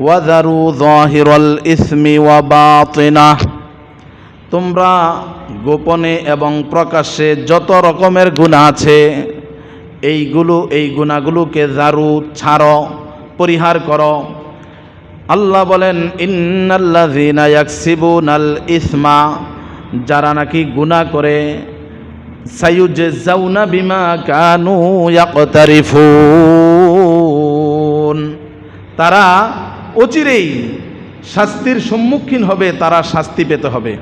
ওয়াযারু যাহিরাল ইসমি ওয়া বাতিনাহ, তোমরা গোপনে এবং প্রকাশ্যে যত রকমের গুনাহ আছে এই গুনাহগুলোকে জারু, ছাড়ো, পরিহার করো। আল্লাহ বলেন ইন্নাল্লাযীনা ইয়াকসিবুনাল ইসমা, যারা নাকি গুনাহ করে, সায়ুজজাউনা বিমা কানু ইয়াকতারিফুন, তারা অচিরেই শাস্তির সম্মুখীন হবে, তারা শাস্তি পেতে হবে।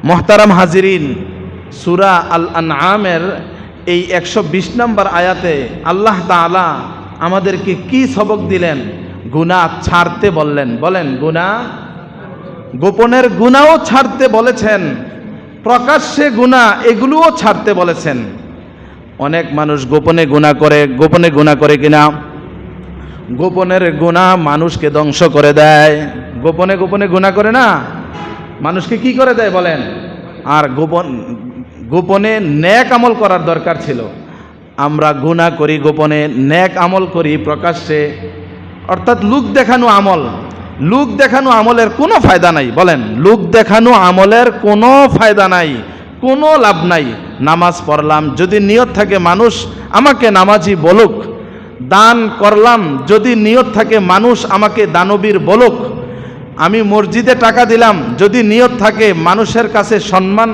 মুহতারাম হাজিরিন, সূরা আল আনআমের এই 120 নম্বর আয়াতে আল্লাহ তাআলা আমাদেরকে কি সবক দিলেন? গুনাহ ছাড়তে বললেন। বলেন, গুনাহ, গোপনের গুনাহও ছাড়তে বলেছেন, প্রকাশ্যে গুনাহ এগুলোও ছাড়তে বলেছেন। অনেক মানুষ গোপনে গুনাহ করে। গোপনে গুনাহ করে কিনা? গোপনের গুনাহ মানুষকে ধ্বংস করে দেয়। গোপনে গোপনে গুনাহ করে না, মানুষকে কি করে দেয় বলেন? আর গোপনে নেক আমল করার দরকার ছিল। আমরা গুনাহ করি গোপনে, নেক আমল করি প্রকাশ্যে, অর্থাৎ লোক দেখানো আমল। লোক দেখানো আমলের কোনো ফায়দা নাই। বলেন, লোক দেখানো আমলের কোনো ফায়দা নাই, কোনো লাভ নাই। নামাজ পড়লাম, যদি নিয়ত থাকে মানুষ আমাকে নামাজি বলুক। দান করলাম, যদি নিয়ত থাকে মানুষ আমাকে দানবীর বলুক। আমি মসজিদে টাকা দিলাম, যদি নিয়ত থাকে মানুষের কাছে সম্মান,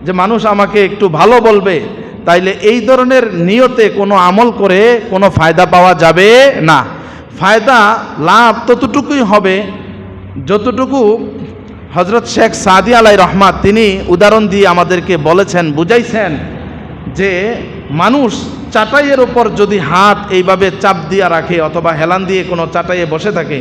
যে মানুষ আমাকে একটু ভালো বলবে, তাইলে এই ধরনের নিয়তে কোনো আমল করে কোনো ফায়দা পাওয়া যাবে না। ফায়দা, লাভ ততটুকুই হবে যতটুকু হযরত শেখ সাদি আলাই রহমাত তিনি উদাহরণ দিয়ে আমাদেরকে বলেছেন, বুঝাইছেন যে মানুষ চাটাইয়ের ওপর যদি হাত এইভাবে চাপ দিয়ে রাখে অথবা হেলান দিয়ে কোনো চাটাইয়ে বসে থাকে,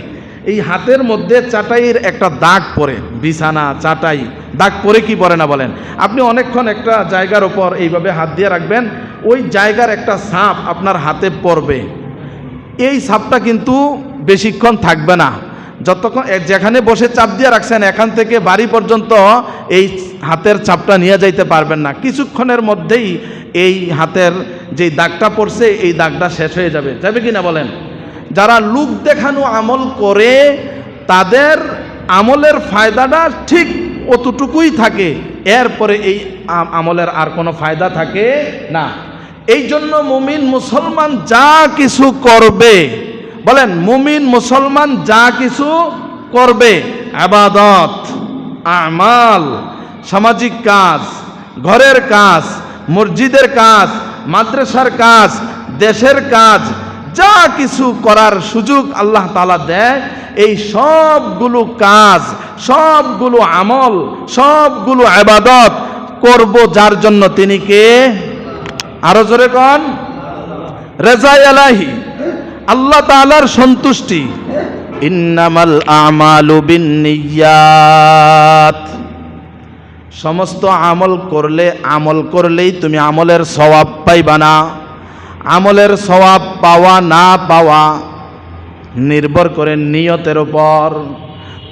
এই হাতের মধ্যে চাটাইয়ের একটা দাগ পড়ে। বিছানা, চাটাই, দাগ পড়ে কি পড়ে না বলেন? আপনি অনেকক্ষণ একটা জায়গার ওপর এইভাবে হাত দিয়ে রাখবেন, ওই জায়গার একটা ছাপ আপনার হাতে পড়বে। এই ছাপটা কিন্তু বেশিক্ষণ থাকবে না। যতক্ষণ যেখানে বসে চাপ দিয়ে রাখছেন এখান থেকে বাড়ি পর্যন্ত এই হাতের ছাপটা নিয়ে যাইতে পারবেন না। কিছুক্ষণের মধ্যেই এই হাতের যে দাগটা পড়ছে এই দাগটা শেষ হয়ে যাবে। যাবে কি না বলেন? যারা লোক দেখানো আমল করে তাদের আমলের ফায়দাটা ঠিক অতটুকুই থাকে, এরপরে এই আমলের আর কোনো ফায়দা থাকে না। এই জন্য মুমিন মুসলমান যা কিছু করবে, বলেন, মুমিন মুসলমান যা কিছু করবে, ইবাদত, আমাল, সামাজিক কাজ, ঘরের কাজ, মসজিদের কাজ, মাদ্রাসার কাজ, দেশের কাজ, যা কিছু করার সুযোগ আল্লাহ তাআলা দেয়, এই সবগুলো কাজ, সবগুলো আমল, সবগুলো ইবাদত করব যার জন্য? তিনি কে? আরো জোরে কোন? রেজা ইলাহি, আল্লাহ তাআলার সন্তুষ্টি। ইন্নামাল আমালু বিন্নিয়াত, সমস্ত আমল করলেই তুমি আমলের সওয়াব পাইবা না। আমলের সওয়াব পাওয়া না পাওয়া নির্ভর করে নিয়তের উপর।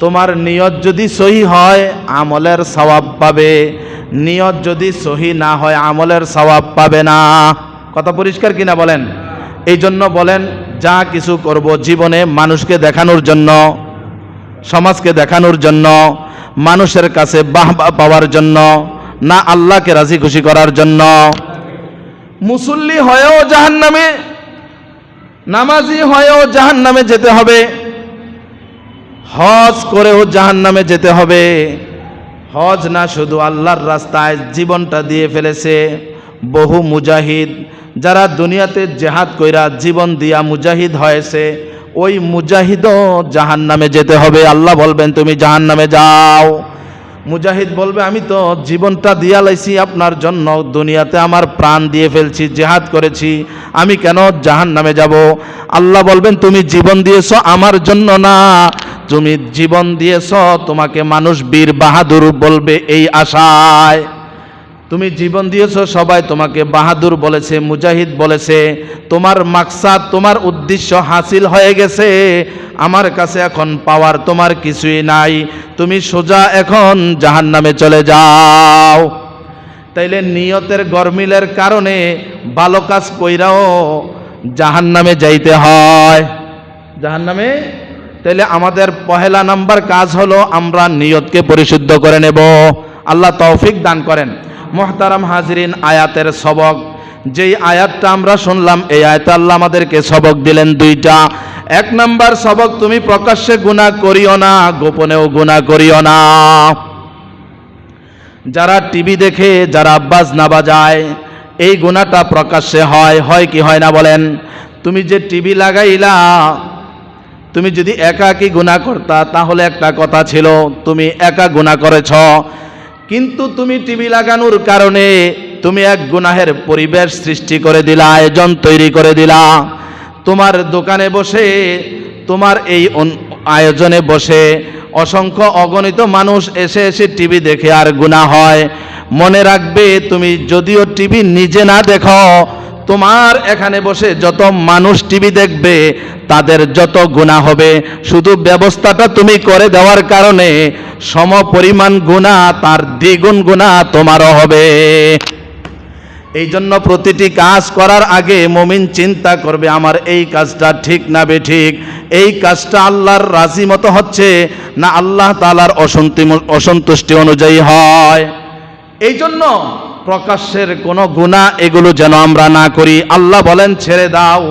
তোমার নিয়ত যদি সহি হয় আমলের সওয়াব পাবে, নিয়ত যদি সহি না হয় আমলের সওয়াব পাবে না। কথা পরিষ্কার কিনা বলেন? এই জন্য বলেন, যা কিছু করব জীবনে মানুষকে দেখানোর জন্য, সমাজকে দেখানোর জন্য, মানুষের কাছে বাহবা পাওয়ার জন্য না, আল্লাহকে রাজি খুশি করার জন্য। মুসল্লি হয়েও জাহান্নামে, নামাজি হয়েও জাহান্নামে যেতে হবে, হজ করেও জাহান্নামে যেতে হবে। হজ না, শুধু আল্লাহর রাস্তায় জীবনটা দিয়ে ফেলেছে বহু মুজাহিদ, যারা দুনিয়াতে জিহাদ কইরা জীবন দিয়া মুজাহিদ হয়েছে, ওই মুজাহিদও জাহান্নামে যেতে হবে। আল্লাহ বলবেন তুমি জাহান্নামে যাও। মুজাহিদ বলবে আমি তো জীবনটা দিয়া লাইছি আপনার জন্য, দুনিয়াতে আমার প্রাণ দিয়ে ফেলছি, জিহাদ করেছি, আমি কেন জাহান্নামে যাব? আল্লাহ বলবেন তুমি জীবন দিয়েছো আমার জন্য না, তুমি জীবন দিয়েছো তোমাকে মানুষ বীর বাহাদুর বলবে এই আশায়। তুমি জীবন দিয়েছো, সবাই তোমাকে বাহাদুর বলেছে, মুজাহিদ বলেছে, তোমার মাকসাদ, তোমার উদ্দেশ্য হাসিল হয়ে গেছে। আমার কাছে এখন পাওয়ার তোমার কিছুই নাই, তুমি সোজা এখন জাহান্নামে চলে যাও। তাইলে নিয়তের গরমিলের কারণে ভালো কাজ কইরাও জাহান্নামে যাইতে হয়, জাহান্নামে তাহলে আমাদের পহেলা নাম্বার কাজ হলো আমরা নিয়তকে পরিশুদ্ধ করে নেব। আল্লাহ তৌফিক দান করেন। মুহতারাম হাজিরিন, আয়াতের সবক, যেই আয়াতটা আমরা শুনলাম এই আয়াতে আল্লাহ আমাদেরকে সবক দিলেন দুইটা। এক নাম্বার সবক, তুমি প্রকাশ্যে গুনাহ করিও না, গোপনেও গুনাহ করিও না। যারা টিভি দেখে, যারা বাজনা বাজায়, এই গুনাহটা প্রকাশ্যে হয় কি হয় না বলেন? তুমি যে টিভি লাগাইলা, তুমি যদি একাকী গুনাহ করতা তাহলে একটা কথা ছিল, তুমি একা গুনাহ করেছ। কিন্তু তুমি টিভি লাগানোর কারণে তুমি এক গুনাহের পরিবেশ সৃষ্টি করে দিলা, আয়োজন তৈরি করে দিলা। তোমার দোকানে বসে, তোমার এই আয়োজনে বসে অসংখ্য অগণিত মানুষ এসে এসে টিভি দেখে আর গুনাহ হয়। মনে রাখবে, তুমি যদিও টিভি নিজে না দেখো, তোমার এখানে বসে যত মানুষ টিভি দেখবে তাদের যত গুনাহ হবে, শুধু ব্যবস্থাটা তুমি করে দেওয়ার কারণে সম পরিমাণ গুনাহ, তার দ্বিগুণ গুনাহ তোমারও হবে। এই জন্য প্রতিটি কাজ করার আগে মুমিন চিন্তা করবে, আমার এই কাজটা ঠিক না বেঠিক, এই কাজটা আল্লাহর রাজি মতো হচ্ছে না আল্লাহ তাআলার অসন্তুষ্টি অনুযায়ী হয়। এই জন্য প্রকাশ্যের কোনো গুনাহ এগুলো যেন আমরা না করি। আল্লাহ বলেন ছেড়ে দাও,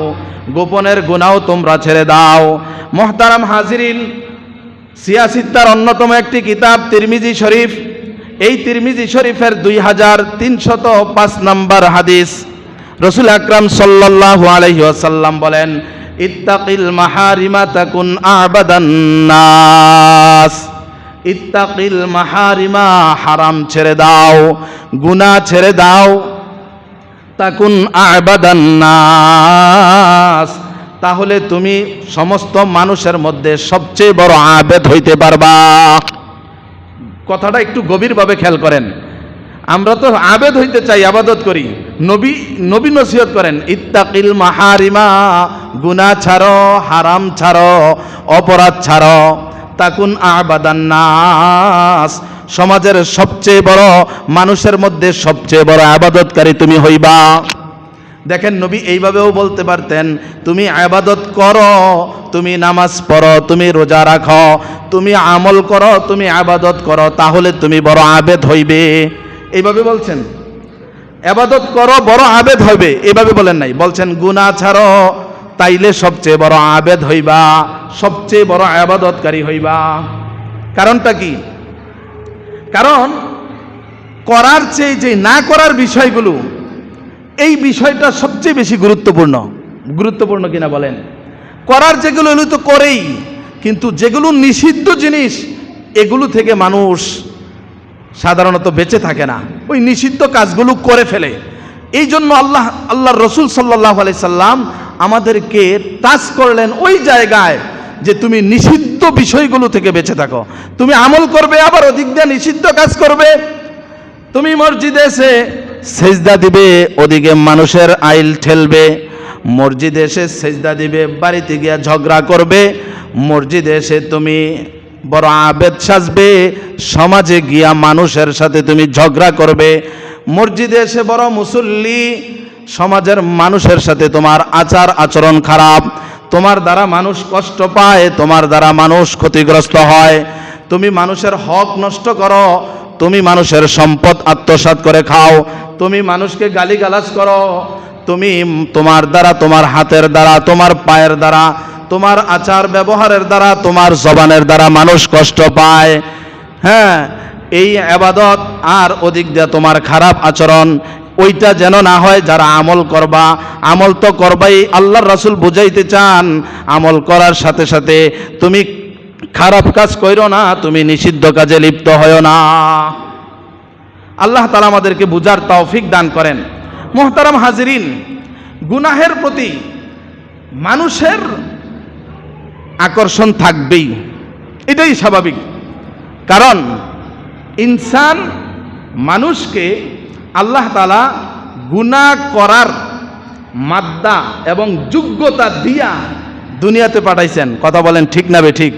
গোপনের গুনাহও তোমরা ছেড়ে দাও। মুহতারাম হাজিরিন, সিয়াসিত্তার অন্যতম একটি কিতাব তিরমিজি শরীফ, এই তিরমিজি শরীফের 2305 নম্বর হাদিস, রাসূল আকরাম সাল্লাল্লাহু আলাইহি ওয়াসাল্লাম বলেন, ইত্তাকিল মাহারিমা তাকুন আবাদান নাস। ইত্তাকিল মাহারিমা, হারাম ছেড়ে দাও, গুনাহ ছেড়ে দাও, তাকুন আবাদান নাস, তাহলে তুমি সমস্ত মানুষের মধ্যে সবচেয়ে বড় আবেদ হইতে পারবা। কথাটা একটু গভীরভাবে খেয়াল করেন। আমরা তো আবেদ হইতে চাই, আবাদত করি। নবী নসিহত করেন, ইত্তাকিল মাহারিমা, গুনাহ ছাড়ো, হারাম ছাড়ো, অপরাধ ছাড়ো, তাকুন আবাদান নাস, সমাজের সবচেয়ে বড়, মানুষের মধ্যে সবচেয়ে বড় আবাদতকারী তুমি হইবা। দেখেন, নবী এইভাবেও বলতে পারতেন, তুমি আবাদত করো, তুমি নামাজ পড়ো, তুমি রোজা রাখো, তুমি আমল করো, তুমি আবাদত করো, তাহলে তুমি বড় আবেদ হইবে। এইভাবে বলছেন, আবাদত করো বড় আবেদ হইবে, এইভাবে বলেন নাই। বলছেন গুনাহ ছাড়ো, তাইলে সবচেয়ে বড় আবেদ হইবা, সবচেয়ে বড় আবাদতকারী হইবা। কারণটা কি? কারণ করার চেয়ে যে না করার বিষয়গুলো, এই বিষয়টা সবচেয়ে বেশি গুরুত্বপূর্ণ কিনা বলেন? করার যেগুলো এগুলো তো করেই, কিন্তু যেগুলো নিষিদ্ধ জিনিস এগুলো থেকে মানুষ সাধারণত বেঁচে থাকে না, ওই নিষিদ্ধ কাজগুলো করে ফেলে। এই জন্য আল্লাহর রাসূল সাল্লাল্লাহু আলাইহি সাল্লাম আমাদেরকে টাচ করলেন ওই জায়গায় যে তুমি নিষিদ্ধ বিষয়গুলো থেকে বেঁচে থাকো। তুমি আমল করবে, আবার ওদিক দিয়ে নিষিদ্ধ কাজ করবে। তুমি মসজিদে এসে সেজদা দিবে, ওদিকে মানুষের আইল ঠেলবে। মসজিদে এসে সেজদা দিবে, বাড়িতে গিয়া ঝগড়া করবে। মসজিদে এসে তুমি বড় আবেদ সাজবে, সমাজে গিয়া মানুষের সাথে তুমি ঝগড়া করবে। মসজিদে এসে বড় মুসল্লি, সমাজের মানুষের সাথে তোমার আচার আচরণ খারাপ, তোমার দ্বারা মানুষ কষ্ট পায়, তোমার দ্বারা মানুষ ক্ষতিগ্রস্ত হয়। তুমি মানুষের হক নষ্ট করো, তুমি মানুষের সম্পদ আত্মসাৎ করে খাও, তুমি মানুষকে গালিগালাজ করো, তুমি তোমার দ্বারা, তোমার হাতের দ্বারা, তোমার পায়ের দ্বারা, তোমার আচার ব্যবহারের দ্বারা, তোমার জবানের দ্বারা মানুষ কষ্ট পায়। হ্যাঁ, এই ইবাদত আর ওদিক দিয়ে তোমার খারাপ আচরণ, ওইটা যেন না হয়। যারা আমল করবা, আমল তো করবাই, আল্লাহর রাসূল বুঝাইতে চান আমল করার সাথে সাথে তুমি খারাপ কাজ কইরো না, তুমি নিষিদ্ধ কাজে লিপ্ত হয়ো না। আল্লাহ তাআলা আমাদেরকে বুঝার তৌফিক দান করেন। মুহতারাম হাজিরিন, গুনাহের প্রতি মানুষের আকর্ষণ থাকবেই, এটাই স্বাভাবিক। কারণ ইনসান, মানুষকে আল্লাহ তাআলা গুনাহ করার মাদ্দা এবং যোগ্যতা দিয়া দুনিয়াতে পাঠাইছেন। কথা বলেন ঠিক না বেঠিক?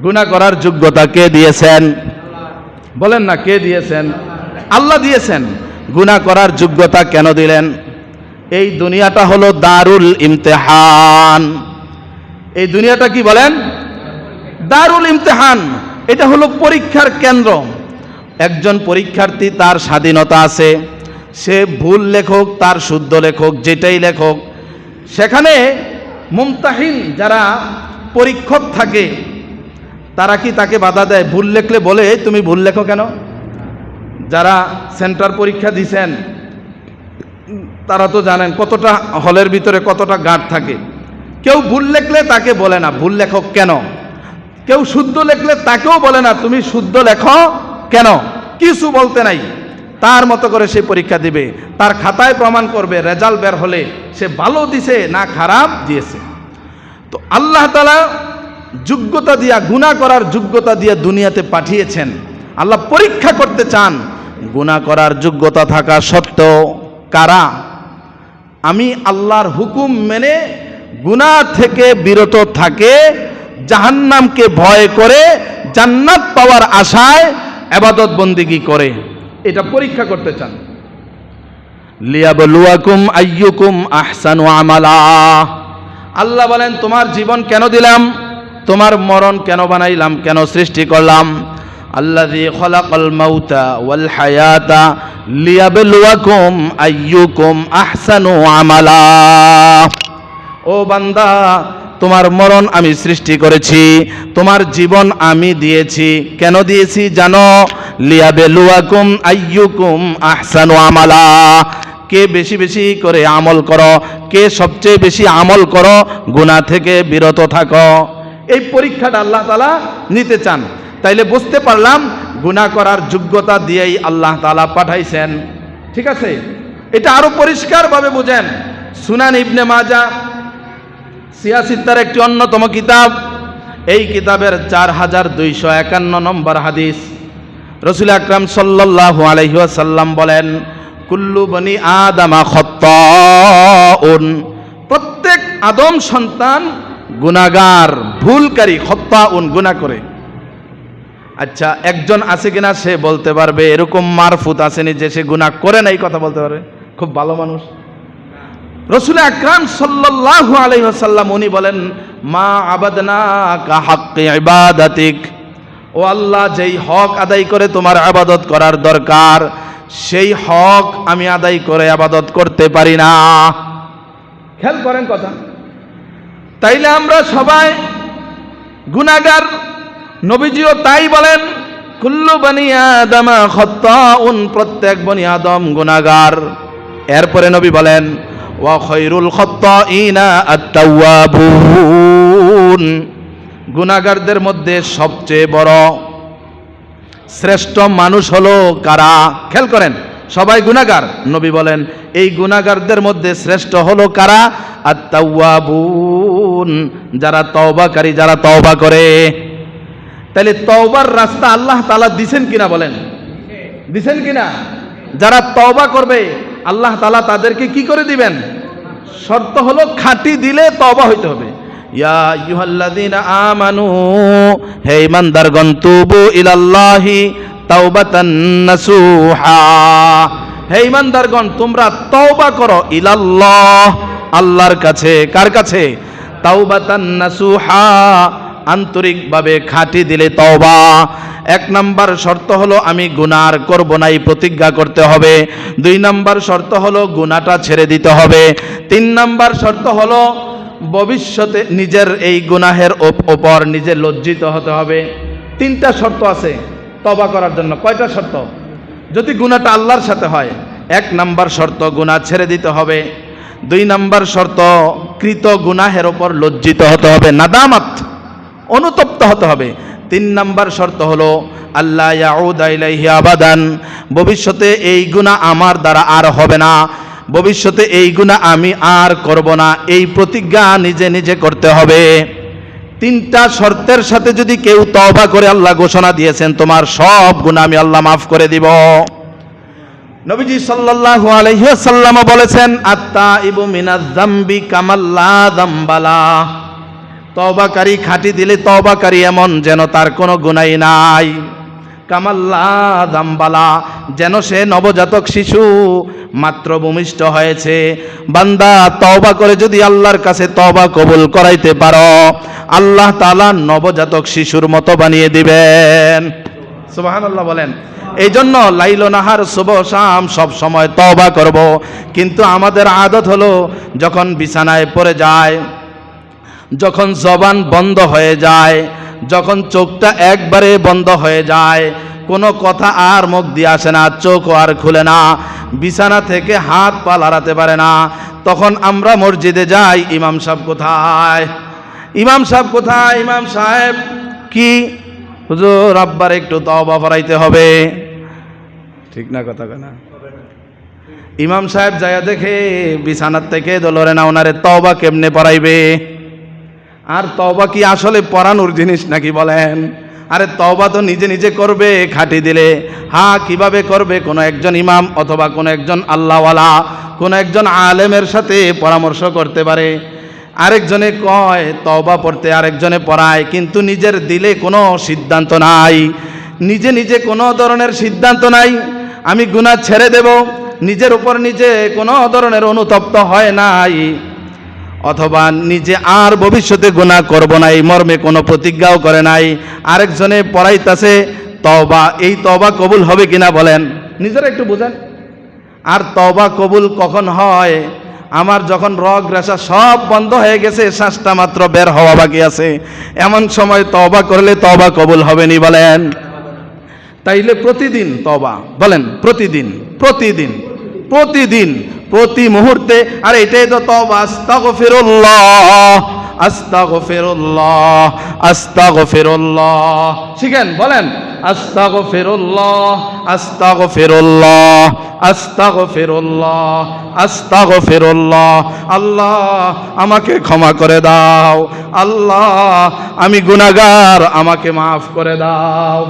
গুনাহ করার যোগ্যতা কে দিয়েছেন? বলেন না, কে দিয়েছেন? আল্লাহ দিয়েছেন। গুনাহ করার যোগ্যতা কেন দিলেন? এই দুনিয়াটা হলো দারুল ইমতিহান। এই দুনিয়াটা কি বলেন? দারুল ইমতিহান। এটা হলো পরীক্ষার কেন্দ্র। একজন পরীক্ষার্থী, তার স্বাধীনতা আছে, সে ভুল লেখক তার শুদ্ধ লেখক যেটাই লেখক। সেখানে মুমতাহিন যারা পরীক্ষক থাকে তারা কি তাকে বাধা দেয়? ভুল লেখলে বলে তুমি ভুল লেখো কেন? যারা সেন্টার পরীক্ষা দিছেন তারা তো জানেন কতটা হলের ভিতরে কতটা গার্ড থাকে। কেউ ভুল লেখলে তাকে বলে না ভুল লেখক কেন, কেউ শুদ্ধ লেখলে তাকেও বলে না তুমি শুদ্ধ লেখো কেন, কিছু বলতে নাই। তার মতো করে সে পরীক্ষা দিবে, তার খাতায় প্রমাণ করবে রেজাল্ট বের হলে সে ভালো দিছে না খারাপ দিয়েছে। তো আল্লাহ তাআলা যোগ্যতা দিয়া, গুনাহ করার যোগ্যতা দিয়ে দুনিয়াতে পাঠিয়েছেন। আল্লাহ পরীক্ষা করতে চান গুনাহ করার যোগ্যতা থাকা সত্ত্বেও কারা আমি আল্লাহর হুকুম মেনে গুনাহ থেকে বিরত থাকে, জাহান্নামকে ভয় করে জান্নাত পাওয়ার আশায় ইবাদত বন্দেগী করে, এটা পরীক্ষা করতে চান। লিয়াবলুয়াকুম আইয়ুকুম আহসানু আমালা। আল্লাহ বলেন তোমার জীবন কেন দিলাম, তোমার মরণ কেন বানাইলাম, কেন সৃষ্টি করলাম? আল্লাযী খালাকাল মাউতা ওয়াল হায়াতা লিয়াবলুয়াকুম আইয়ুকুম আহসানু আমালা। ও বান্দা, তোমার মরণ আমি সৃষ্টি করেছি, তোমার জীবন আমি দিয়েছি। কেন দিয়েছি জানো? লিয়াবলুয়াকুম আইয়ুকুম আহসানু আমালা। কে বেশি বেশি করে আমল করো, কে সবচেয়ে বেশি আমল করো, গুনাহ থেকে বিরত থাকো। এই পরীক্ষাটা আল্লাহ তাআলা নিতে চান। তাইলে বুঝতে পারলাম গুনাহ করার যোগ্যতা দিয়েই আল্লাহ তাআলা পাঠাইছেন। ঠিক আছে, এটা আরো পরিষ্কারভাবে বুঝেন। সুনান ইবনে মাজাহ সিয়াসিত্তার একটি অন্যতম কিতাব। এই কিতাবের 4251 নম্বর হাদিস। রাসূল আকরাম সাল্লাল্লাহু আলাইহি ওয়াসাল্লাম বলেন, কুল্লু বনি আদামা খাত্তাউন। প্রত্যেক আদম সন্তান গুনাহগার, ভুলকারী, খাত্তাউন, গুনাহ করে। আচ্ছা, একজন আছে কিনা সে বলতে পারবে এরকম মারফুত আসেনি যে সে গুনাহ করে নাই, কথা বলতে পারবে? খুব ভালো মানুষ। রাসূল আকরাম সাল্লাল্লাহু আলাইহি ওয়াসাল্লাম উনি বলেন, মা আবাদনাকা হাক্কি ইবাদাতিক। ও আল্লাহ, যেই হক আদায় করে তোমার ইবাদত করার দরকার সেই হক আমি আদায় করে ইবাদত করতে পারি না। খেয়াল করেন কথা। তাইলে আমরা সবাই গুনাহগার। নবীজিও তাই বলেন, কুল্লু বনি আদমা খাত্তাউন। প্রত্যেক বনি আদম গুনাহগার। এরপরে নবী বলেন, ওয়া খায়রুল খাত্তাইনা আত-তাওয়াবুন। গুনাহগারদের মধ্যে সবচেয়ে বড় শ্রেষ্ঠ মানুষ হলো কারা? খেয়াল করেন, সবাই গুনাহগার। নবী বলেন এই গুনাহগারদের মধ্যে শ্রেষ্ঠ হলো কারা? আত-তাওয়াবুন, যারা তওবাকারী, যারা তওবা করে। তাহলে তওবার রাস্তা আল্লাহ তাআলা দিবেন কিনা বলেন? দিবেন কিনা? যারা তওবা করবে আল্লাহ তাআলা তাদেরকে কি করে দিবেন? শর্ত হলো খাঁটি দিলে তওবা হইতে হবে। ইয়া আইয়ুহাল্লাযীনা আমানু, হে ঈমানদারগণ, তুবু ইলাল্লাহি তাওবাতান নাসুহা। হে ঈমানদারগণ, তোমরা তওবা করো ইলাল্লাহ, আল্লাহর কাছে। কার কাছে? তাওবাতান নাসুহা, আন্তরিকভাবে খাঁটি দিলে তওবা। এক নাম্বার শর্ত হলো আমি গুনাহ আর করব না, এই প্রতিজ্ঞা করতে হবে। 2 নাম্বার শর্ত হলো গুনাহটা ছেড়ে দিতে হবে। 3 নাম্বার শর্ত হলো ভবিষ্যতে নিজের এই গুনাহের ওপর নিজে লজ্জিত হতে হবে। 3টা শর্ত আছে তওবা করার জন্য। কয়টা শর্ত? যদি গুনাহটা আল্লাহর সাথে হয়, 1 নাম্বার শর্ত গুনাহ ছেড়ে দিতে হবে। 2 নাম্বার শর্ত কৃত গুনাহের ওপর লজ্জিত হতে হবে, নাদামাত, অনুতপ্ত হতে হবে। 3 নাম্বার শর্ত হলো আল্লাহ ইয়াউদা ইলাইহি আবাদান। ভবিষ্যতে এই গুনাহ আমার দ্বারা আর হবে না, ভবিষ্যতে এই গুনাহ আমি আর করব না, এই প্রতিজ্ঞা নিজে নিজে করতে হবে। 3টা শর্তের সাথে যদি কেউ তওবা করে, আল্লাহ ঘোষণা দিয়েছেন তোমার সব গুনাহ আমি আল্লাহ মাফ করে দিব। নবীজি সাল্লাল্লাহু আলাইহি ওয়াসাল্লাম বলেছেন, আত-তাইবু মিনাজ যামবি কামাল্লা যামবালা। তওবাকারী খাঁটি দিলে তওবাকারী এমন যেন তার কোনো গুনাহই নাই। কামাল্লা দাম্বালা, যেন সে নবজাতক শিশু মাত্র ভূমিষ্ঠ হয়েছে। বান্দা তওবা করে যদি আল্লাহর কাছে তওবা কবুল করাইতে পারো, আল্লাহ তাআলা নবজাতক শিশুর মতো বানিয়ে দিবেন। সুবহানাল্লাহ বলেন। এই জন্য লাইল নাহার শুভ শাম সব সময় তওবা করব, কিন্তু আমাদের আদত হলো যখন বিছানায় পড়ে যায়, যখন জবান বন্ধ হয়ে যায়, যখন চোখটা একবারে বন্ধ হয়ে যায়, কোনো কথা আর মুখ দিয়ে আসে না, চোখও আর খুলে না, বিছানা থেকে হাত পা লড়াতে পারে না, তখন আমরা মসজিদে যাই, ইমাম সাহেব কোথায়, ইমাম সাহেব কোথায়, ইমাম সাহেব কি হুজুর আব্বার একটু তওবা পড়াইতে হবে। ঠিক না কথা না? ইমাম সাহেব যায়া দেখে বিছানার থেকে দলরে না, ওনারে তওবা কেমনে পড়াইবে। আর তওবা কি আসলে পড়ানোর জিনিস নাকি বলেন? আরে তওবা তো নিজে নিজে করবে খাটি দিলে। হ্যাঁ, কিভাবে করবে? কোনো একজন ইমাম অথবা কোনো একজন আল্লাহওয়ালা, কোনো একজন আলেমের সাথে পরামর্শ করতে পারে। আরেকজনে কয় তওবা পড়তে, আরেকজনে পড়ায়, কিন্তু নিজের দিলে কোনো সিদ্ধান্ত নাই, নিজে নিজে কোনো ধরনের সিদ্ধান্ত নাই। আমি গুনাহ ছেড়ে দেব, নিজের উপর নিজে কোনো ধরনের অনুতপ্ত হয় নাই, অথবা নিজে আর ভবিষ্যতে গুনাহ করব না এই মর্মে কোনো প্রতিজ্ঞাও করে নাই। আরেকজনে পড়াইতাছে তওবা, এই তওবা কবুল হবে কিনা বলেন, নিজেরা একটু বুঝেন। আর তওবা কবুল কখন হয়? আমার যখন রগ রেশা সব বন্ধ হয়ে গেছে, শ্বাসটা মাত্র বের হওয়া বাকি আছে, এমন সময় তওবা করলে তওবা কবুল হবে নি বলেন? তাইলে প্রতিদিন তওবা, বলেন প্রতিদিন, প্রতিদিন, প্রতিদিন, প্রতি মুহূর্তে। আর এটাই তো তওবা। আস্তাগফিরুল্লাহ, আস্তাগফিরুল্লাহ, আস্তাগফিরুল্লাহ। শিখেন, বলেন আস্তাগফিরুল্লাহ, আস্তাগফিরুল্লাহ, আস্তাগফিরুল্লাহ, আস্তাগফিরুল্লাহ। আল্লাহ আমাকে ক্ষমা করে দাও, আল্লাহ আমি গুনাহগার, আমাকে মাফ করে দাও।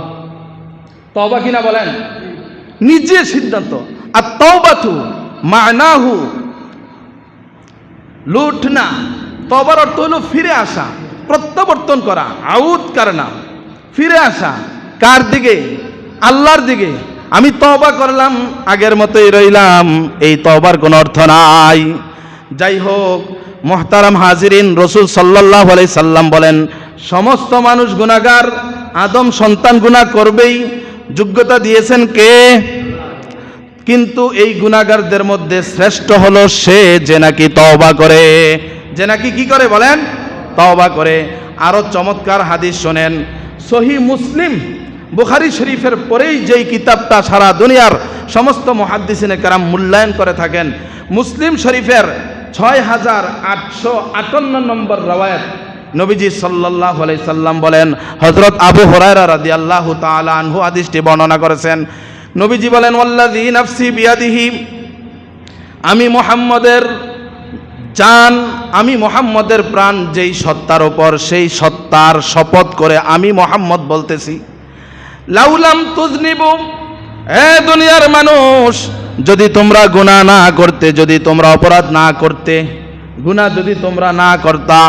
তওবা কিনা বলেন? নিজে সিদ্ধান্ত। আর তওবাতু মানাহু লুটনা, তওবার অর্থ হলো ফিরে আসা, প্রত্যাবর্তন করা, আউদ করনা, ফিরে আসা। কার দিকে? আল্লাহর দিকে। আমি তওবা করলাম, আগের মতোই রইলাম, এই তওবার কোনো অর্থ নাই। যাই হোক মুহতারাম হাজিরিন, রাসূল সাল্লাল্লাহু আলাইহি সাল্লাম বলেন সমস্ত মানুষ গুনাহগার, আদম সন্তান গুনাহ করবেই, যোগ্যতা দিয়েছেন কে? কিন্তু এই গুনাহগারদের মধ্যে শ্রেষ্ঠ হলো সে যে নাকি তওবা করে, যে নাকি কি করে বলেন? তওবা করে। আরো চমৎকার হাদিস শোনেন, সহিহ মুসলিম, বুখারী শরীফের পরেই যেই কিতাবটা সারা দুনিয়ার সমস্ত মুহাদ্দিসিনে কেরাম মূল্যায়ন করে থাকেন, মুসলিম শরীফের 6858 নম্বর রওয়ায়াত, নবীজি সাল্লাল্লাহু আলাইহি সাল্লাম বলেন, হযরত আবু হুরায়রা রাদিয়াল্লাহু তাআলা আনহু হাদিসটি বর্ণনা করেছেন। নবীজি বলেন, ওয়াল্লাযী নাফসি বিয়াদিহি, আমি মুহাম্মদের জান, আমি মুহাম্মদের প্রাণ যেই সত্তার উপর, সেই সত্তার শপথ করে আমি মুহাম্মদ বলতেছি, লাউলাম তুযনিবু, হে দুনিয়ার মানুষ, যদি তোমরা গুনাহ না করতে, যদি তোমরা অপরাধ না করতে, গুনাহ যদি তোমরা না করতা,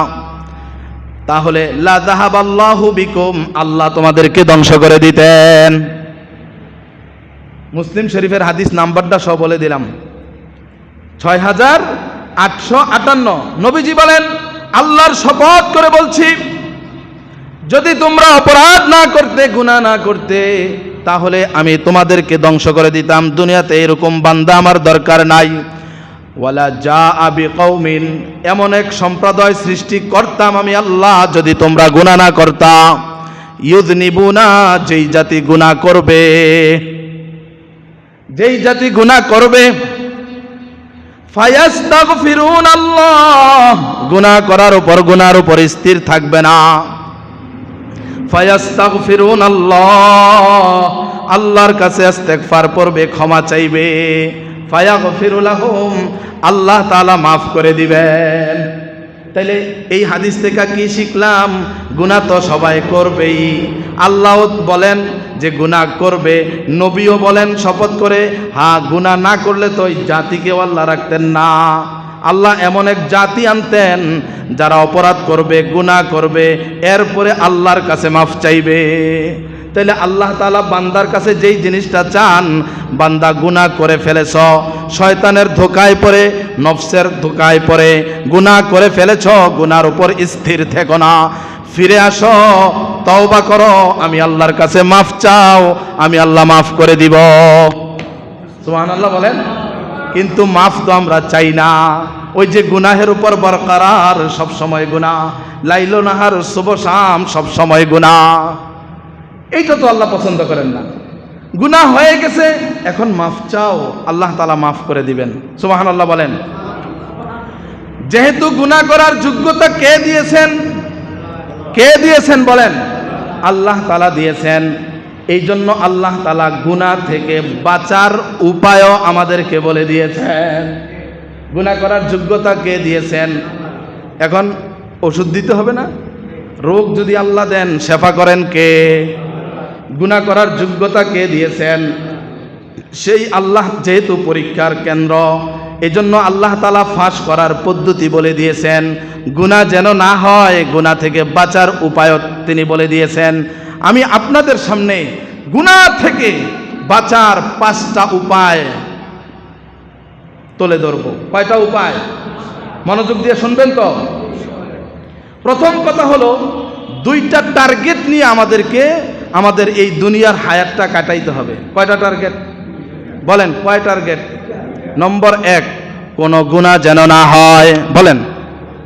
তাহলে লা যাহাবাল্লাহু বিকুম, আল্লাহ তোমাদেরকে ধ্বংস করে দিতেন। মুসলিম শরীফের হাদিস নাম্বারটা সব বলে দিলাম, 6858। নবীজি বলেন, আল্লাহর শপথ করে বলছি, যদি তোমরা অপরাধ না করতে, গুনাহ না করতে, তাহলে আমি তোমাদেরকে ধ্বংস করে দিতাম। দুনিয়াতে এরকম বান্দা আমার দরকার নাই। ওয়ালা জাআ বিকৌমিন, এমন এক সম্প্রদায় সৃষ্টি করতাম আমি আল্লাহ, যদি তোমরা গুনাহ না করতা, ইউযনিবুনা, যেই জাতি গুনাহ করবে, যেই জাতি গুনাহ করবে, ফায়াস্তাগফিরুন আল্লাহ, গুনাহ করার উপর গুনার উপর স্থির থাকবে না, ফায়াস্তাগফিরুন আল্লাহ, আল্লাহর কাছে ইস্তেগফার করবে, ক্ষমা চাইবে, ফায়াগফিরু লাহুম, আল্লাহ তাআলা মাফ করে দিবেন। তাইলে এই হাদিস থেকে কি শিখলাম? গুনাহ তো সবাই করবেই, আল্লাহ বলেন যে গুনাহ করবে, নবীও বলেন শপথ করে, হ্যাঁ গুনাহ না করলে তো ওই জাতিকেও আল্লাহ রাখতেন না। আল্লাহ এমন এক জাতি আনতেন যারা অপরাধ করবে, গুনাহ করবে, এরপরে আল্লাহর কাছে মাফ চাইবে। তাহলে আল্লাহ তাআলা বান্দার কাছে যেই জিনিসটা চান, বান্দা গুনাহ করে ফেলেছ, শয়তানের ধোকায় পড়ে, নফসের ধোকায় পড়ে গুনাহ করে ফেলেছ, গুনার উপর স্থির থেকো না, ফিরে আসো, তওবা করো, আমি আল্লাহর কাছে মাফ চাও, আমি আল্লাহ মাফ করে দিব। সুবহানাল্লাহ বলেন। কিন্তু মাফ তো আমরা চাই না, ওই যে গুনাহের উপর বরকরার, সব সময় গুনাহ, লাইল নাহার শুভ শাম সব সময় গুনাহ, এইটা তো আল্লাহ পছন্দ করেন না। গুনাহ হয়ে গেছে, এখন মাফ চাও, আল্লাহ তাআলা মাফ করে দিবেন। সুবহানাল্লাহ বলেন। যেহেতু গুনাহ করার যোগ্যতা কে দিয়েছেন? কে দিয়েছেন বলেন? আল্লাহ তাআলা দিয়েছেন। এই জন্য আল্লাহ তাআলা গুনাহ থেকে বাঁচার উপায়ও আমাদেরকে বলে দিয়েছেন। গুনাহ করার যোগ্যতা কে দিয়েছেন? এখন ওষুধ দিতে হবে না? রোগ যদি আল্লাহ দেন, শেফা করেন কে? গুনাহ করার যোগ্যতা কে দিয়েছেন? সেই আল্লাহ। যেহেতু পরীক্ষার কেন্দ্র, এজন্য আল্লাহ তাআলা ফাঁস করার পদ্ধতি বলে দিয়েছেন। গুনাহ যেন না হয়, গুনাহ থেকে বাঁচার উপায়ও তিনি বলে দিয়েছেন। আমি আপনাদের সামনে গুনাহ থেকে বাঁচার 5টা উপায় তুলে ধরব। কয়টা উপায়? মনোযোগ দিয়ে শুনবেন তো। প্রথম কথা হলো, 2টা টার্গেট নিয়ে আমাদেরকে আমাদের এই দুনিয়ার হায়াতটা কাটাইতে হবে। কয়টা টার্গেট বলেন? কয় টার্গেট? নম্বর 1, কোনো গুনাহ যেন না হয়। বলেন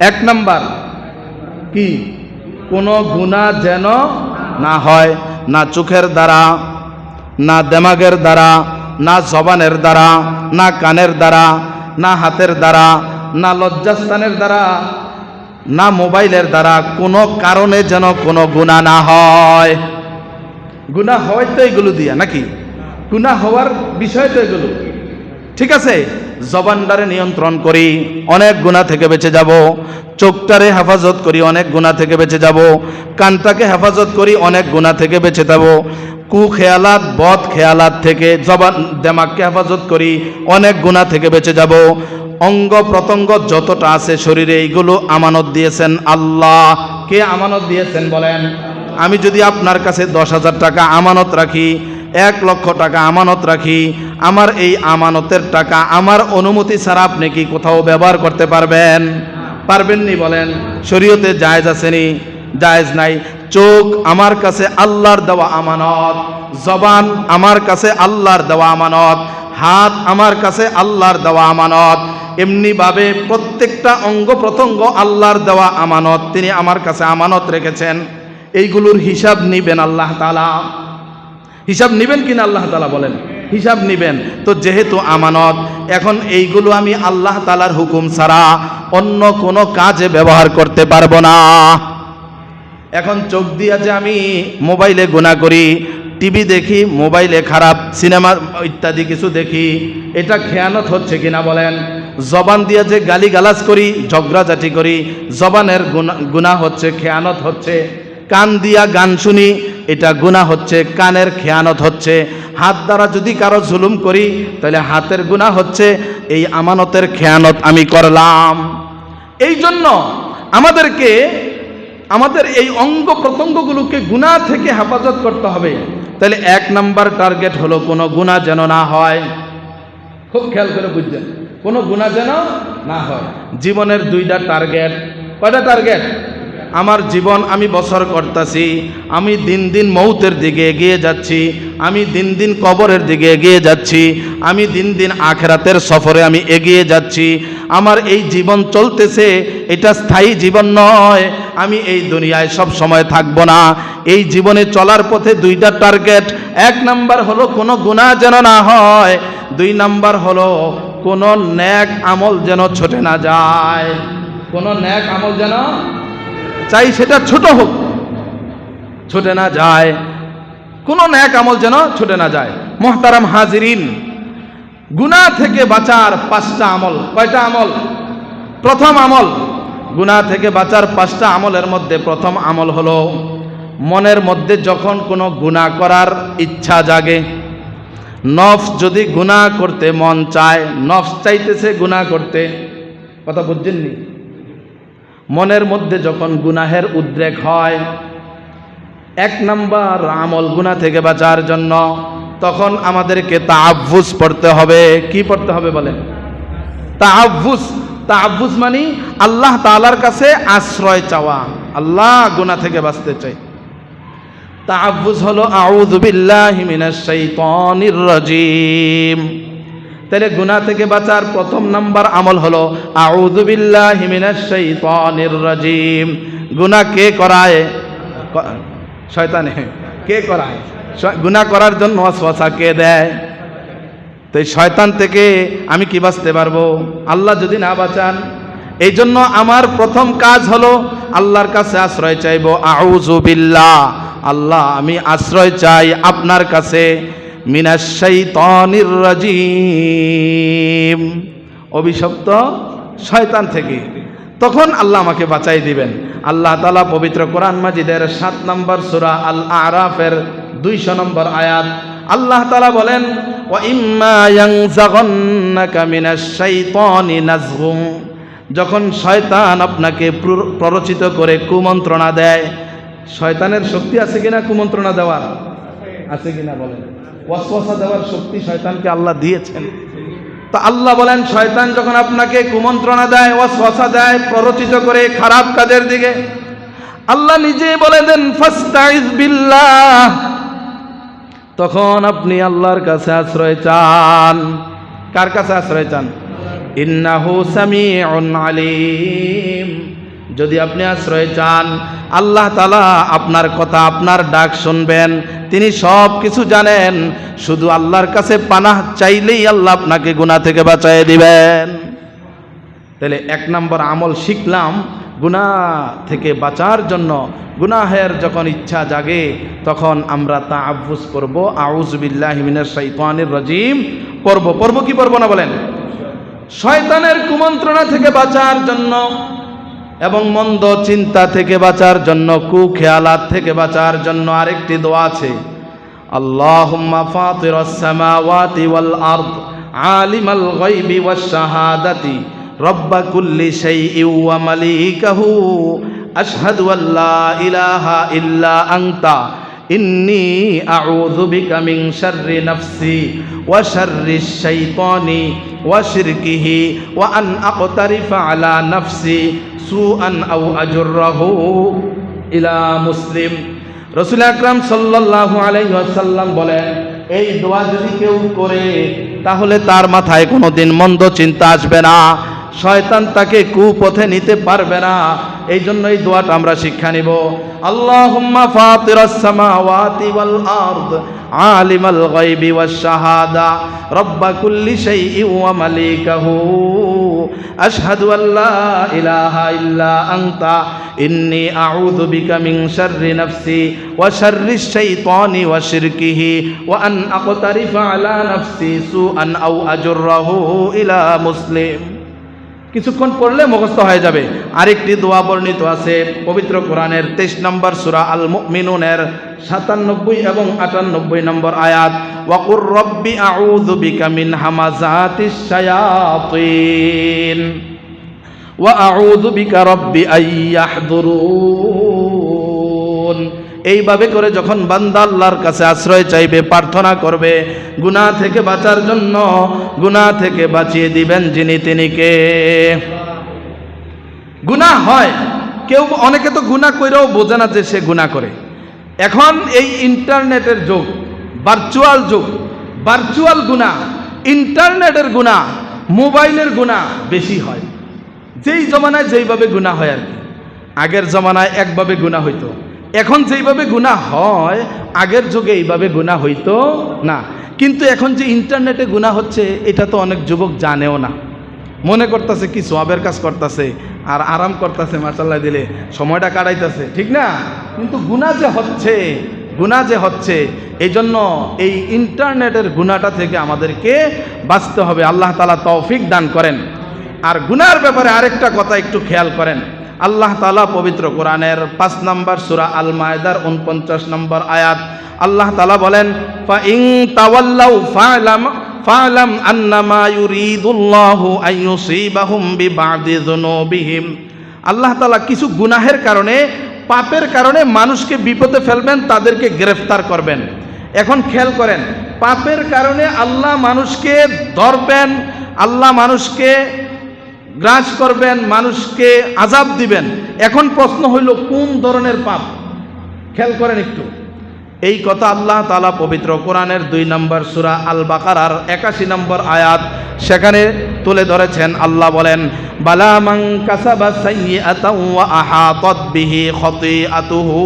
1 নাম্বার কি? কোনো গুনাহ যেন না হয়, না চোখের দ্বারা, না দেমাগের দ্বারা, না জবানের দ্বারা, না কানের দ্বারা, না হাতের দ্বারা, না লজ্জাস্থানের দ্বারা, না মোবাইলের দ্বারা, কোনো কারণে যেন কোনো গুনাহ না হয়। গুনাহ হয় তো এগুলো দিয়া নাকি? গুনাহ হওয়ার বিষয় তো এগুলো, ঠিক আছে? জবানটারে নিয়ন্ত্রণ করি, অনেক গুনাহ থেকে বেঁচে যাব। চোখটারে হেফাজত করি, অনেক গুনাহ থেকে বেঁচে যাব। কানটাকে হেফাজত করি, অনেক গুনাহ থেকে বেঁচে যাব। কুখেয়ালাত, বদ খেয়ালাত থেকে জবান দেমাগকে হেফাজত করি, অনেক গুনাহ থেকে বেঁচে যাব। অঙ্গ প্রত্যঙ্গ যতটা আছে শরীরে, এইগুলো আমানত দিয়েছেন আল্লাহ। কে আমানত দিয়েছেন বলেন? আমি যদি আপনার কাছে 10,000 টাকা আমানত রাখি, 1 লক্ষ টাকা আমানত রাখি, আমার এই আমানতের টাকা আমার অনুমতি ছাড়া আপনি কি কোথাও ব্যবহার করতে পারবেন? পারবেননি বলেন? শরীয়তে জায়েজ আছেনি? জায়েজ নাই। চোখ আমার কাছে আল্লাহর দেওয়া আমানত, জবান আমার কাছে আল্লাহর দেওয়া আমানত, হাত আমার কাছে আল্লাহর দেওয়া আমানত। এমনিভাবে প্রত্যেকটা অঙ্গ প্রত্যঙ্গ আল্লাহর দেওয়া আমানত, তিনি আমার কাছে আমানত রেখেছেন। এইগুলোর হিসাব নিবেন আল্লাহ তাআলা। হিসাব নিবেন কিনা আল্লাহ তাআলা বলেন? হিসাব নিবেন। তো যেহেতু আমানত, এখন এইগুলো আমি আল্লাহ তাআলার হুকুম ছাড়া অন্য কোনো কাজে ব্যবহার করতে পারবো না। এখন চোখ দিয়ে যে আমি মোবাইলে গুনাহ করি, টিভি দেখি, মোবাইলে খারাপ সিনেমা ইত্যাদি কিছু দেখি, এটা খেয়ানত হচ্ছে কিনা বলেন? জবান দিয়ে যে গালিগালাজ করি, ঝগড়াঝাটি করি, জবানের গুনাহ হচ্ছে, খেয়ানত হচ্ছে। কান দিয়া গান শুনি, এটা গুনাহ হচ্ছে, কানের খেয়ানত হচ্ছে। হাত দ্বারা যদি কারো জুলুম করি, তাহলে হাতের গুনাহ হচ্ছে, এই আমানতের খেয়ানত আমি করলাম। এই জন্য আমাদেরকে আমাদের এই অঙ্গ প্রত্যঙ্গগুলোকে গুনাহ থেকে হেফাজত করতে হবে। তাহলে 1 নাম্বার টার্গেট হলো কোনো গুনাহ যেন না হয়। খুব খেয়াল করে বুঝছেন, কোনো গুনাহ যেন না হয়। জীবনের 2টা টার্গেট। কয়টা টার্গেট? আমার জীবন আমি বছর করতেছি, আমি দিন দিন মৌতের দিকে এগিয়ে যাচ্ছি, আমি দিন দিন কবরের দিকে এগিয়ে যাচ্ছি, আমি দিন দিন আখিরাতের সফরে আমি এগিয়ে যাচ্ছি। আমার এই জীবন চলতেছে, এটা স্থায়ী জীবন নয়, আমি এই দুনিয়ায় সব সময় থাকবো না। এই জীবনে চলার পথে 2টা টার্গেট। 1 নাম্বার হলো কোনো গুনাহ যেন না হয়, 2 নাম্বার হলো কোনো নেক আমল যেন ছুটে না যায়। কোনো নেক আমল যেন, চাই সেটা ছোট হোক, ছুটে না যায়। কোনো নেক আমল যেন ছুটে না যায়। মুহতারাম হাজিরিন, গুনাহ থেকে বাঁচার 5টা আমল। কয়টা আমল? প্রথম আমল, গুনাহ থেকে বাঁচার 5টা আমলের মধ্যে প্রথম আমল হলো, মনের মধ্যে যখন কোনো গুনাহ করার ইচ্ছা জাগে, নফস যদি গুনাহ করতে মন চায়, নফস চাইতেছে গুনাহ করতে, কথা বুঝছেননি? মনের মধ্যে যখন গুনাহের উদ্রেক হয়, এক নাম্বার আমল গুনাহ থেকে বাঁচার জন্য, তখন আমাদেরকে তাআব্বুজ পড়তে হবে। কি পড়তে হবে বলেন? তাআব্বুজ। তাআব্বুজ মানে আল্লাহ তাআলার কাছে আশ্রয় চাওয়া। আল্লাহ গুনাহ থেকে বাঁচতে চাই। তাআব্বুজ হলো আউযু বিল্লাহি মিনাশ শাইতানির রাজীম। তাহলে গুনাহ থেকে বাঁচার প্রথম নাম্বার আমল হলো আউযু বিল্লাহি মিনাশ শাইতানির রাজীম। গুনাহ কে করায়? শয়তানে। কে করায়? গুনাহ করার জন্য ওয়াসওয়াসা কে দেয়? তো এই শয়তান থেকে আমি কি বাঁচতে পারবো আল্লাহ যদি না বাঁচান? এই জন্য আমার প্রথম কাজ হলো আল্লাহর কাছে আশ্রয় চাইবো। আউযু বিল্লাহ, আল্লাহ আমি আশ্রয় চাই আপনার কাছে, মিনাশ শাইতানির রাজীম, অভিশপ্ত শয়তান থেকে। তখন আল্লাহ আমাকে বাঁচাই দিবেন। আল্লাহ তাআলা পবিত্র কোরআন মাজিদের 7 নম্বর সূরা আল আরাফের 200 নম্বর আয়াত আল্লাহ তাআলা বলেন, ওয়া ইম্মা ইয়ানজাগান্নাকা মিনাশ শাইতানি নাজগুম। যখন শয়তান আপনাকে প্ররোচিত করে কুমন্ত্রণা দেয়, শয়তানের শক্তি আছে কিনা কুমন্ত্রণা দেওয়ার? আছে কিনা বলেন? ওয়াসওয়াসা দেওয়ার শক্তি শয়তানকে আল্লাহ দিয়েছেন। তো আল্লাহ বলেন শয়তান যখন আপনাকে কুমন্ত্রণা দেয়, ওয়াসওয়াসা দেয়, প্ররোচিত করে খারাপ কাজের দিকে, আল্লাহ নিজে বলে দেন ফাস্তাইজ বিল্লাহ, তখন আপনি আল্লাহর কাছে আশ্রয় চান। কার কাছে আশ্রয় চান? ইন্নাহু সামিউন আলিম। যদি আপনি আশ্রয় চান, আল্লাহ তাআলা আপনার কথা, আপনার ডাক শুনবেন। তিনি সব কিছু জানেন। শুধু আল্লাহর কাছে পানাহ চাইলেই আল্লাহ আপনাকে গুনাহ থেকে বাঁচায় দিবেন। তাহলে 1 নম্বর আমল শিখলাম গুনাহ থেকে বাঁচার জন্য। গুনাহের যখন ইচ্ছা জাগে তখন আমরা তাআব্বুজ করব, আউযু বিল্লাহি মিনাশ শাইতানির রাজীম পড়ব কি পড়ব না বলেন? শয়তানের কুমন্ত্রণা থেকে বাঁচার জন্য এবং মন্দ চিন্তা থেকে বাঁচার জন্য, কুখেয়ালাত থেকে বাঁচার জন্য আরেকটি দোয়া আছে। আল্লাহুম্মা ফাতিরাস সামাওয়াতি ওয়াল আরদ আলিমাল গায়বি ওয়াশ শাহাদাতি রব্বা কুল্লি শাইইন ওয়া মালিকাহু আশহাদু আল্লা ইলাহা ইল্লা আনতা ইন্নী আউযু বিকা মিন শাররি নাফসি ওয়া শাররিশ শাইতানি ওয়া শিরকিহি ওয়া আন আকতারিফা আলা নাফসি সুআন আও আজরাহু ইলা মুসলিম। রাসূল আকরাম সাল্লাল্লাহু আলাইহি ওয়াসাল্লাম বলেন, এই দোয়া যদি কেউ করে তাহলে তার মাথায় কোনোদিন মন্দ চিন্তা আসবে না, শয়তান তাকে কুপথে নিতে পারবে না। এই জন্য এই দোয়াটা আমরা শিক্ষা নিব। আল্লাহুম্মা ফাতিরাস সামাওয়াতি ওয়াল আরদ আলিমাল গায়বি ওয়াশ শাহাদা রব্বা কুল্লি শাইইন ওয়া মালিকাহু আশহাদু আল্লা ইলাহা ইল্লা আনতা ইন্নী আউযু বিকা মিন শাররি নাফসি ওয়া শাররিশ শাইতানি ওয়া শিরকিহি ওয়া আন আকতারিফা আলা নাফসি সুআন আও আজরাহু ইলা মুসলিম। কিছুক্ষণ পড়লে মুখস্থ হয়ে যাবে। আরেকটি দোয়া বর্ণিত আছে পবিত্র কোরআনের 23 নম্বর সূরা আল মুমিনুনের 97 এবং 98 নম্বর আয়াত, ওয়াকুর রব্বি আউযু বিকা মিন হামাযাতিশ শায়াতিন ওয়া আউযু বিকা রব্বি আইয়াহদুরুন। এইভাবে করে যখন বান্দা আল্লাহর কাছে আশ্রয় চাইবে, প্রার্থনা করবে গুনাহ থেকে বাঁচার জন্য, গুনাহ থেকে বাঁচিয়ে দিবেন যিনি তিনি কে? গুনাহ হয় কেউ, অনেকে তো গুনাহ কইরাও বোঝে না যে সে গুনাহ করে। এখন এই ইন্টারনেটের যুগ, ভার্চুয়াল যুগ, ভার্চুয়াল গুনাহ, ইন্টারনেটের গুনাহ, মোবাইলের গুনাহ বেশি হয়। যেই জমানায় যেইভাবে গুনাহ হয় আর কি। আগের জমানায় একভাবে গুনাহ হইতো, এখন যেইভাবে গুনাহ হয় আগের যুগে এইভাবে গুনাহ হইতো না। কিন্তু এখন যে ইন্টারনেটে গুনাহ হচ্ছে এটা তো অনেক যুবক জানেও না, মনে করতেছে কি সওয়াবের কাজ করতেছে আর আরাম করতেছে, মাশাআল্লাহ দিলে সময়টা কাটাইতেছে, ঠিক না? কিন্তু গুনাহ যে হচ্ছে এই জন্য এই ইন্টারনেটের গুনাহটা থেকে আমাদেরকে বাঁচতে হবে। আল্লাহ তাআলা তৌফিক দান করেন। আর গুনাহর ব্যাপারে আরেকটা কথা একটু খেয়াল করেন। আল্লাহ তাআলা পবিত্র কোরআনের 5 নম্বর সূরা আল মায়েদার 49 নম্বর আয়াত আল্লাহ তাআলা বলেন, ফা ইন তাওয়াল্লাউ ফা'লাম আন্নামা ইউরিদুল্লাহু আইয়ুসিবাহুম বিবা'দি যুনুবিহিম। আল্লাহ তাআলা কিছু গুনাহের কারণে পাপের কারণে মানুষকে বিপদে ফেলবেন, তাদেরকে গ্রেফতার করবেন। এখন খেয়াল করেন, পাপের কারণে আল্লাহ মানুষকে ধরবেন, আল্লাহ মানুষকে গ্রাস করবেন, মানুষকে আযাব দিবেন। এখন প্রশ্ন হইল কোন ধরনের পাপ? খেয়াল করেন একটু। এই কথা আল্লাহ তাআলা পবিত্র কোরআনের 2 নম্বর সূরা আল বাকারার 81 নম্বর আয়াত সেখানে তুলে ধরেছেন। আল্লাহ বলেন, বালা মান কাসাবা সাইয়্যাতাও ওয়া আহাতাত বিহি খাতিআতুহু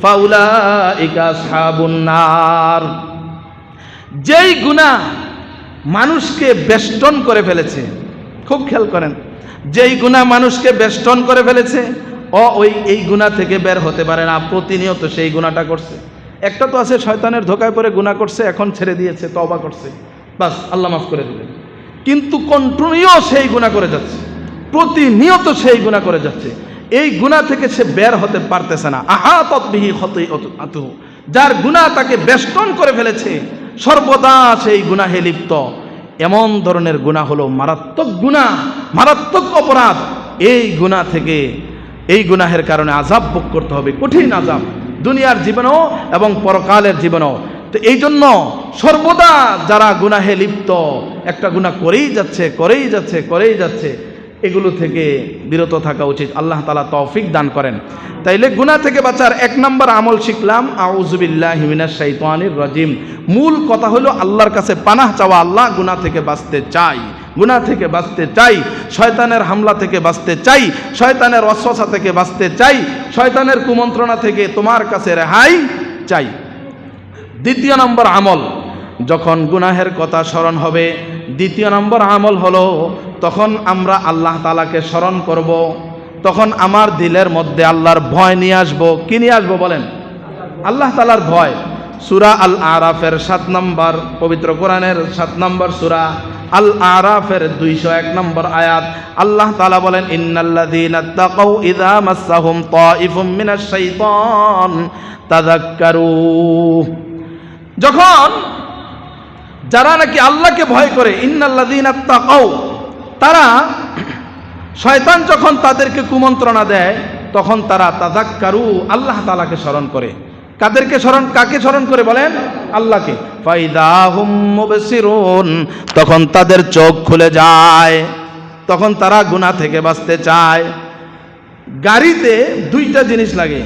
ফাউলাইকা আসহাবুন নার। যেই গুনাহ মানুষকে বেষ্টন করে ফেলেছে, খুব খেয়াল করেন, যেই গুনাহ মানুষকে বেষ্টন করে ফেলেছে এই গুনাহ থেকে বের হতে পারে না, প্রতিনিয়ত সেই গুনাহটা করছে। একটা তো আছে শয়তানের ধোকায় পড়ে গুনাহ করছে, এখন ছেড়ে দিয়েছে, তওবা করছে, বাস আল্লাহ মাফ করে দিলেন। কিন্তু কন্টিনিউ সেই গুনাহ করে যাচ্ছে, প্রতিনিয়ত সেই গুনাহ করে যাচ্ছে। এই গুনাহ থেকে সে বের হতে পারতেছে না। আহাতাত বিহি খাতিআতুহু, যার গুনাহ তাকে বেষ্টন করে ফেলেছে, সর্বদা সেই গুনাহে লিপ্ত। এমন ধরনের গুনাহ হলো মারাত্মক গুনাহ, মারাত্মক অপরাধ। এই গুনাহ থেকে, এই গুনাহের কারণে আযাব ভোগ করতে হবে, কঠিন আযাব, দুনিয়ার জীবনেও এবং পরকালের জীবনেও। তো এই জন্য সর্বদা যারা গুনাহে লিপ্ত, একটা গুনাহ করেই যাচ্ছে, এগুলো থেকে বিরত থাকা উচিত। আল্লাহ তাআলা তৌফিক দান করেন। তাইলে গুনাহ থেকে বাঁচার 1 নম্বর আমল শিখলাম, আউযু বিল্লাহি মিনাশ শাইতানির রাজিম। মূল কথা হলো আল্লাহর কাছে পানাহ চাওয়া। আল্লাহ, গুনাহ থেকে বাঁচতে চাই, গুনাহ থেকে বাঁচতে চাই, শয়তানের হামলা থেকে বাঁচতে চাই, শয়তানের ওয়াসওয়াসা থেকে বাঁচতে চাই, শয়তানের কুমন্ত্রণা থেকে তোমার কাছে রেহাই চাই। 2 নম্বর আমল, যখন গুনাহের কথা স্মরণ হবে, 2 নম্বর আমল হলো তখন আমরা আল্লাহ তাআলাকে স্মরণ করব, তখন আমার দিলের মধ্যে আল্লাহর ভয় নিয়ে আসবো। কি নিয়ে আসবো বলেন? আল্লাহ তাআলার ভয়। সূরা আল আরাফের 7 নম্বর, পবিত্র কোরআনের 7 নম্বর সূরা আল আরাফের 201 নম্বর আয়াত, আল্লাহ তাআলা বলেন, ইন্নাল্লাযীনা তাকাউ ইযা মাসসাহুম তাইফুম মিনাশ শাইতান তাযাক্কারু। যখন যারা নাকি আল্লাহকে ভয় করে, ইন্নাল্লাযীনা তাকাউ, তারা, শয়তান যখন তাদেরকে কুমন্ত্রণা দেয়, তখন তারা তাযাক্কারু, আল্লাহ তাআলাকে স্মরণ করে। কাকে স্মরণ করে বলেন? আল্লাহকে। ফাইদাহুম মুবসিরুন, তখন তাদের চোখ খুলে যায়, তখন তারা গুনাহ থেকে বাঁচতে চায়। গাড়িতে 2টা জিনিস লাগে,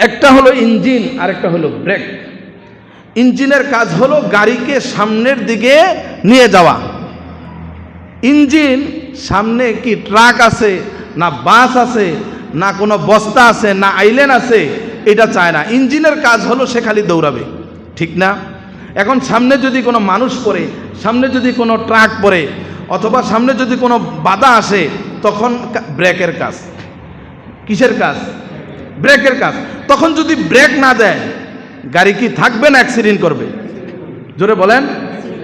একটা হলো ইঞ্জিন আর একটা হলো ব্রেক। ইঞ্জিনের কাজ হলো গাড়িকে সামনের দিকে নিয়ে যাওয়া। ইঞ্জিন সামনে কি ট্রাক আছে, না বাস আছে, না কোনো বস্তা আছে, না আইল্যান্ড আছে, এটা চায় না। ইঞ্জিনের কাজ হলো সে খালি দৌড়াবে, ঠিক না? এখন সামনে যদি কোনো মানুষ পড়ে, সামনে যদি কোনো ট্রাক পড়ে, অথবা সামনে যদি কোনো বাধা আসে, তখন ব্রেকের কাজ। কিসের কাজ? ব্রেকের কাজ। তখন যদি ব্রেক না দেয়, গাড়ি কি থাকবে না অ্যাক্সিডেন্ট করবে? জোরে বলেন,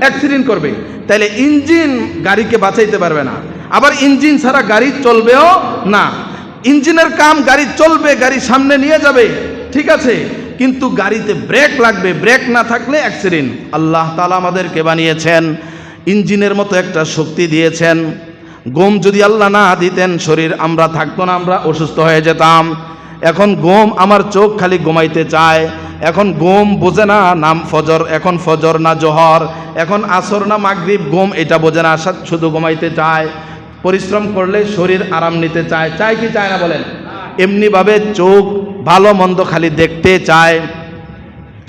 অ্যাক্সিডেন্ট করবে। তাইলে ইঞ্জিন গাড়িকে বাঁচাইতে পারবে না, আবার ইঞ্জিন ছাড়া গাড়ি চলবেও না। ইঞ্জিনের কাম, গাড়ি চলবে, গাড়ি সামনে নিয়ে যাবে, ঠিক আছে, কিন্তু গাড়িতে ব্রেক লাগবে, ব্রেক না থাকলে অ্যাক্সিডেন্ট। আল্লাহ তাআলা আমাদেরকে বানিয়েছেন, ইঞ্জিনের মতো একটা শক্তি দিয়েছেন। ঘুম যদি আল্লাহ না দিতেন, শরীর আমরা থাকতো না, আমরা অসুস্থ হয়ে যেতাম। এখন ঘুম, আমার চোখ খালি ঘুমাইতে চায়, এখন ঘুম বোঝে না নাম ফজর, এখন ফজর না জোহর, এখন আসর না মাগরিব, ঘুম এটা বোঝে না, শুধু ঘুমাইতে চায়। পরিশ্রম করলে শরীর আরাম নিতে চায়, চায় কি চায় না বলেন? এমনিভাবে চোখ ভালো মন্দ খালি দেখতে চায়,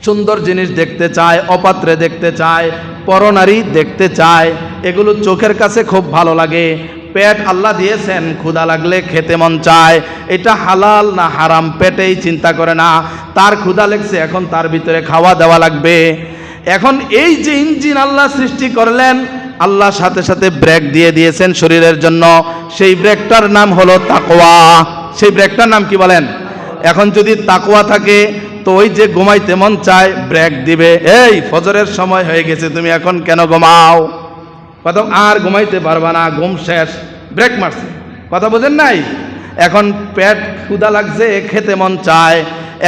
সুন্দর জিনিস দেখতে চায়, অপাত্রে দেখতে চায়, পরনারী দেখতে চায়, এগুলো চোখের কাছে খুব ভালো লাগে। পেট আল্লাহ দিয়েছেন, ক্ষুধা লাগলে খেতে মন চায়, এটা হালাল না হারাম পেটেই চিন্তা করে না, তার ক্ষুধা লেগছে, এখন তার ভিতরে খাওয়া দেওয়া লাগবে। এখন এই যে ইঞ্জিন আল্লাহ সৃষ্টি করলেন, আল্লাহ সাথে সাথে ব্রেক দিয়ে দিয়েছেন শরীরের জন্য, সেই ব্রেকটার নাম হলো তাকওয়া। সেই ব্রেকটার নাম কি বলেন? এখন যদি তাকওয়া থাকে, তো ওই যে ঘুমাইতে মন চায়, ব্রেক দিবে, এই ফজরের সময় হয়ে গেছে, তুমি এখন কেন ঘুমাও? কথা, আর ঘুমাইতে পারবা না, ঘুম শেষ, ব্রেক মারছে। কথা বোঝেন নাই? এখন পেট ক্ষুধা লাগছে, খেতে মন চায়,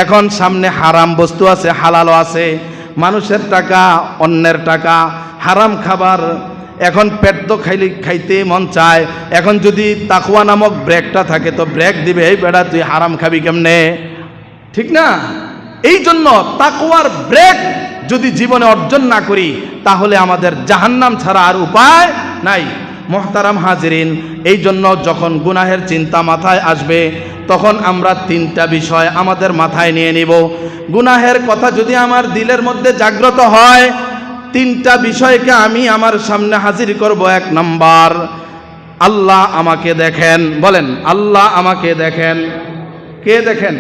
এখন সামনে হারাম বস্তু আছে, হালালও আছে, মানুষের টাকা, অন্যের টাকা, হারাম খাবার, এখন পেট তো খাইতে মন চায়, এখন যদি তাকওয়া নামক ব্রেকটা থাকে তো ব্রেক দিবে, এই বেটা তুই হারাম খাবি কেমনে, ঠিক না? এই জন্য তাকওয়ার ব্রেক যদি জীবনে অর্জন না করি তাহলে আমাদের জাহান্নাম ছাড়া আর উপায় নাই। মুহতারাম হাজিরিন, এই জন্য যখন গুনাহের চিন্তা মাথায় আসবে তখন আমরা তিনটা বিষয় আমাদের মাথায় নিয়ে নিব। গুনাহের কথা যদি আমার দিলের মধ্যে জাগ্রত হয়, তিনটা বিষয়কে আমি আমার সামনে হাজির করব। এক নাম্বার, আল্লাহ আমাকে দেখেন। বলেন, আল্লাহ আমাকে দেখেন। কে দেখেন?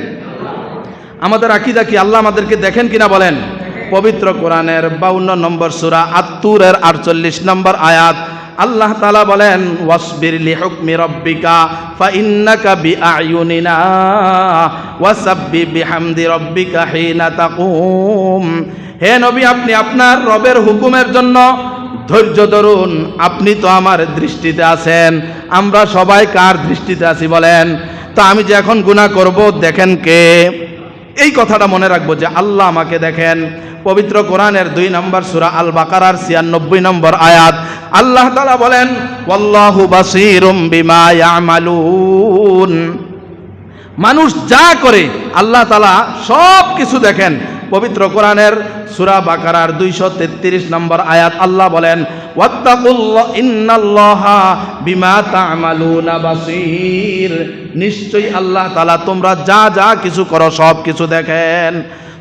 আমাদের আকীদা কি আল্লাহ আমাদেরকে দেখেন কিনা বলেন? পবিত্র কোরআনের 52 নম্বর সূরা আত-তুরের 48 নম্বর আয়াত আল্লাহ তাআলা বলেন, ওয়াসবির লিহুকমি রাব্বিকা ফাইন্নাকা বিআয়ুনিনা ওয়াসাব্বিহ বিহামদি রাব্বিকা হিনা তাকুম। হে নবী, আপনি আপনার রবের হুকুমের জন্য ধৈর্য ধরুন, আপনি তো আমার দৃষ্টিতে আছেন। আমরা সবাই কার দৃষ্টিতে আছি বলেন? তো আমি যে এখন গুনাহ করব, দেখেন কে? এই কথাটা মনে রাখবো যে আল্লাহ আমাকে দেখেন। পবিত্র কোরআনের 2 নম্বর সূরা আল বাকারার 96 নম্বর আয়াত আল্লাহ তাআলা বলেন, ওয়াল্লাহু বাসীরুম বিমা ইয়ামালুন। মানুষ যা করে আল্লাহ তাআলা সব কিছু দেখেন। পবিত্র কোরআনের সূরা বাকারার 233 নম্বর আয়াত আল্লাহ বলেন, ওয়াত্তাকুল্লাহ ইন্নাল্লাহা বিমা তা'মালুনা বাসীর। নিশ্চয়ই আল্লাহ তাআলা তোমরা যা যা কিছু করো সব কিছু দেখেন।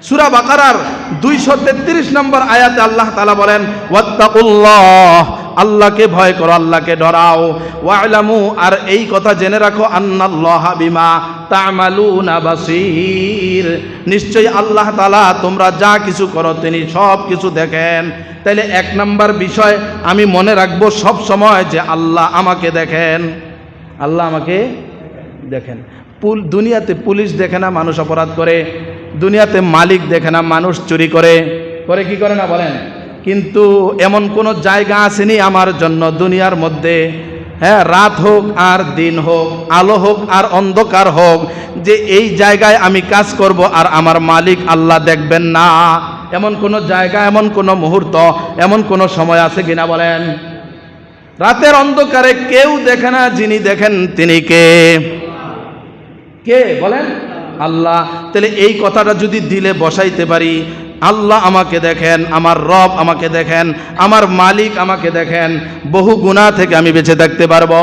সূরা বাকারার 233 নম্বর আয়াতে আল্লাহ তাআলা বলেন, ওয়াত্তাকুল্লাহ, আল্লাহকে ভয় করো, আল্লাহকে ডরাও। ওয়া'লামু, আর এই কথা জেনে রাখো, আন্নাল্লাহা বিমা তা'মালুনা বাসীর। নিশ্চয়ই আল্লাহ তাআলা তোমরা যা কিছু করো তিনি সব কিছু দেখেন। তাইলে 1 নম্বর বিষয় আমি মনে রাখবো সব সময় যে আল্লাহ আমাকে দেখেন। আল্লাহ আমাকে দেখেন। দুনিয়াতে পুলিশ দেখে না মানুষ অপরাধ করে, দুনিয়াতে মালিক দেখে না মানুষ চুরি করে, করে কি করে না বলেন? কিন্তু এমন কোন জায়গা আসেনি আমার জন্য দুনিয়ার মধ্যে, হ্যাঁ, রাত হোক আর দিন হোক, আলো হোক আর অন্ধকার হোক, যে এই জায়গায় আমি কাজ করব আর আমার মালিক আল্লাহ দেখবেন না। এমন কোন জায়গা, এমন কোন মুহূর্ত, এমন কোন সময় আছে কিনা বলেন? রাতের অন্ধকারে কেউ দেখে না, যিনি দেখেন তিনি কে? কে বলেন? আল্লাহ। তাহলে এই কথাটা যদি দিলে বসাইতে পারি, আল্লাহ আমাকে দেখেন, আমার রব আমাকে দেখেন, আমার মালিক আমাকে দেখেন, বহু গুনাহ থেকে আমি বেঁচে থাকতে পারবো।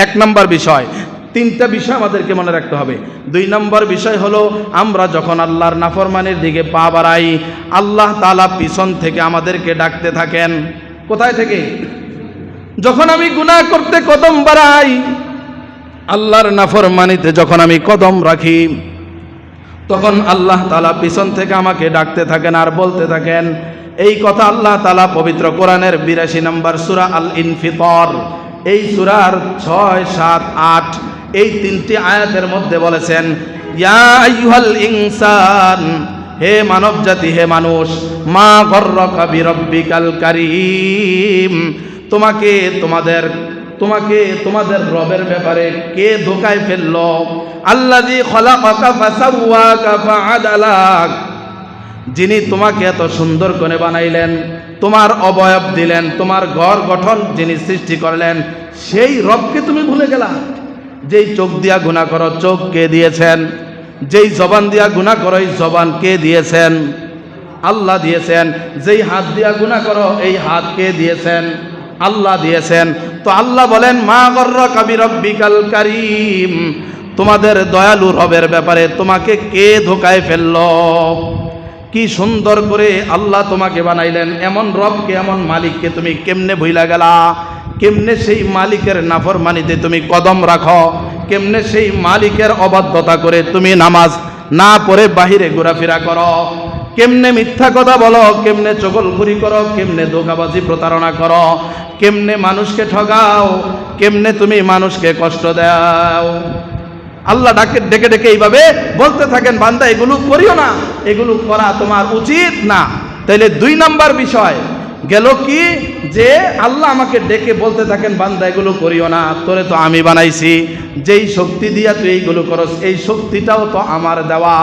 1 নম্বর বিষয়। 3টা বিষয় আমাদেরকে মনে রাখতে হবে। 2 নম্বর বিষয় হলো, আমরা যখন আল্লাহর নাফরমানির দিকে পা বাড়াই, আল্লাহ তাআলা পিছন থেকে আমাদেরকে ডাকতে থাকেন। কোথায় থেকে? যখন আমি গুনাহ করতে কদম বাড়াই, আল্লাহর নাফরমানিতে যখন আমি কদম রাখি, তখন আল্লাহ তাআলা পিছন থেকে আমাকে ডাকতে থাকেন আর বলতে থাকেন। এই কথা আল্লাহ তাআলা পবিত্র কোরআনের 82 নম্বর সূরা আল ইনফিতর, এই সূরার 6, 7, 8 এই 3টি আয়াতের মধ্যে বলেছেন, ইয়া আইয়ুহাল ইনসান, হে মানব জাতি, হে মানুষ, মা গর্রাকা বিরব্বিকাল কারীম, তোমাকে তোমাদের রবের ব্যাপারে কে ধোকায় ফেললো? আল্লাযী খলাকাকা ফাসাওয়াকা ফাআদালাক, যিনি তোমাকে এত সুন্দর করে বানাইলেন, তোমার অবয়ব দিলেন, তোমার ঘর গঠন যিনি সৃষ্টি করলেন, সেই রবকে তুমি ভুলে গেলা। যেই চোখ দিয়া গুনাহ করো, চোখ কে দিয়েছেন? যেই জবান দিয়া গুনাহ করো, এই জবান কে দিয়েছেন? আল্লাহ দিয়েছেন। যেই হাত দিয়া গুনাহ করো, এই হাত কে দিয়েছেন? আল্লাহ দিয়েছেন। তো আল্লাহ বলেন, মা গর্রাকা বিরব্বিকাল কারীম, তোমাদের দয়ালু রবের ব্যাপারে তোমাকে কে ধোকায় ফেললো? কি সুন্দর করে আল্লাহ তোমাকে বানাইলেন, এমন রবকে, এমন মালিককে তুমি কেমনে ভুইলা গেলা? কেমনে সেই মালিকের নাফরমানিতে তুমি কদম রাখো? কেমনে সেই মালিকের অবাধ্যতা করে তুমি নামাজ না পড়ে বাহিরে ঘোরাফেরা করো? কেমনে মিথ্যা কথা বলো? কেমনে চগলখুরি করো? কেমনে ধোঁকাবাজি প্রতারণা করো? কেমনে মানুষকে ঠগাও? কেমনে তুমি মানুষকে কষ্ট দাও? আল্লাহ ডেকে ডেকে এইভাবে বলতে থাকেন, বান্দা এগুলো করিও না, এগুলো করা তোমার উচিত না। তাইলে 2 নম্বর বিষয় গেল কি, যে আল্লাহ আমাকে ডেকে বলতে থাকেন, বান্দা এগুলো করিও না, তোরে তো আমি বানাইছি, যেই শক্তি দিয়া তুই এইগুলো করস, এই শক্তিটাও তো আমার দেওয়া,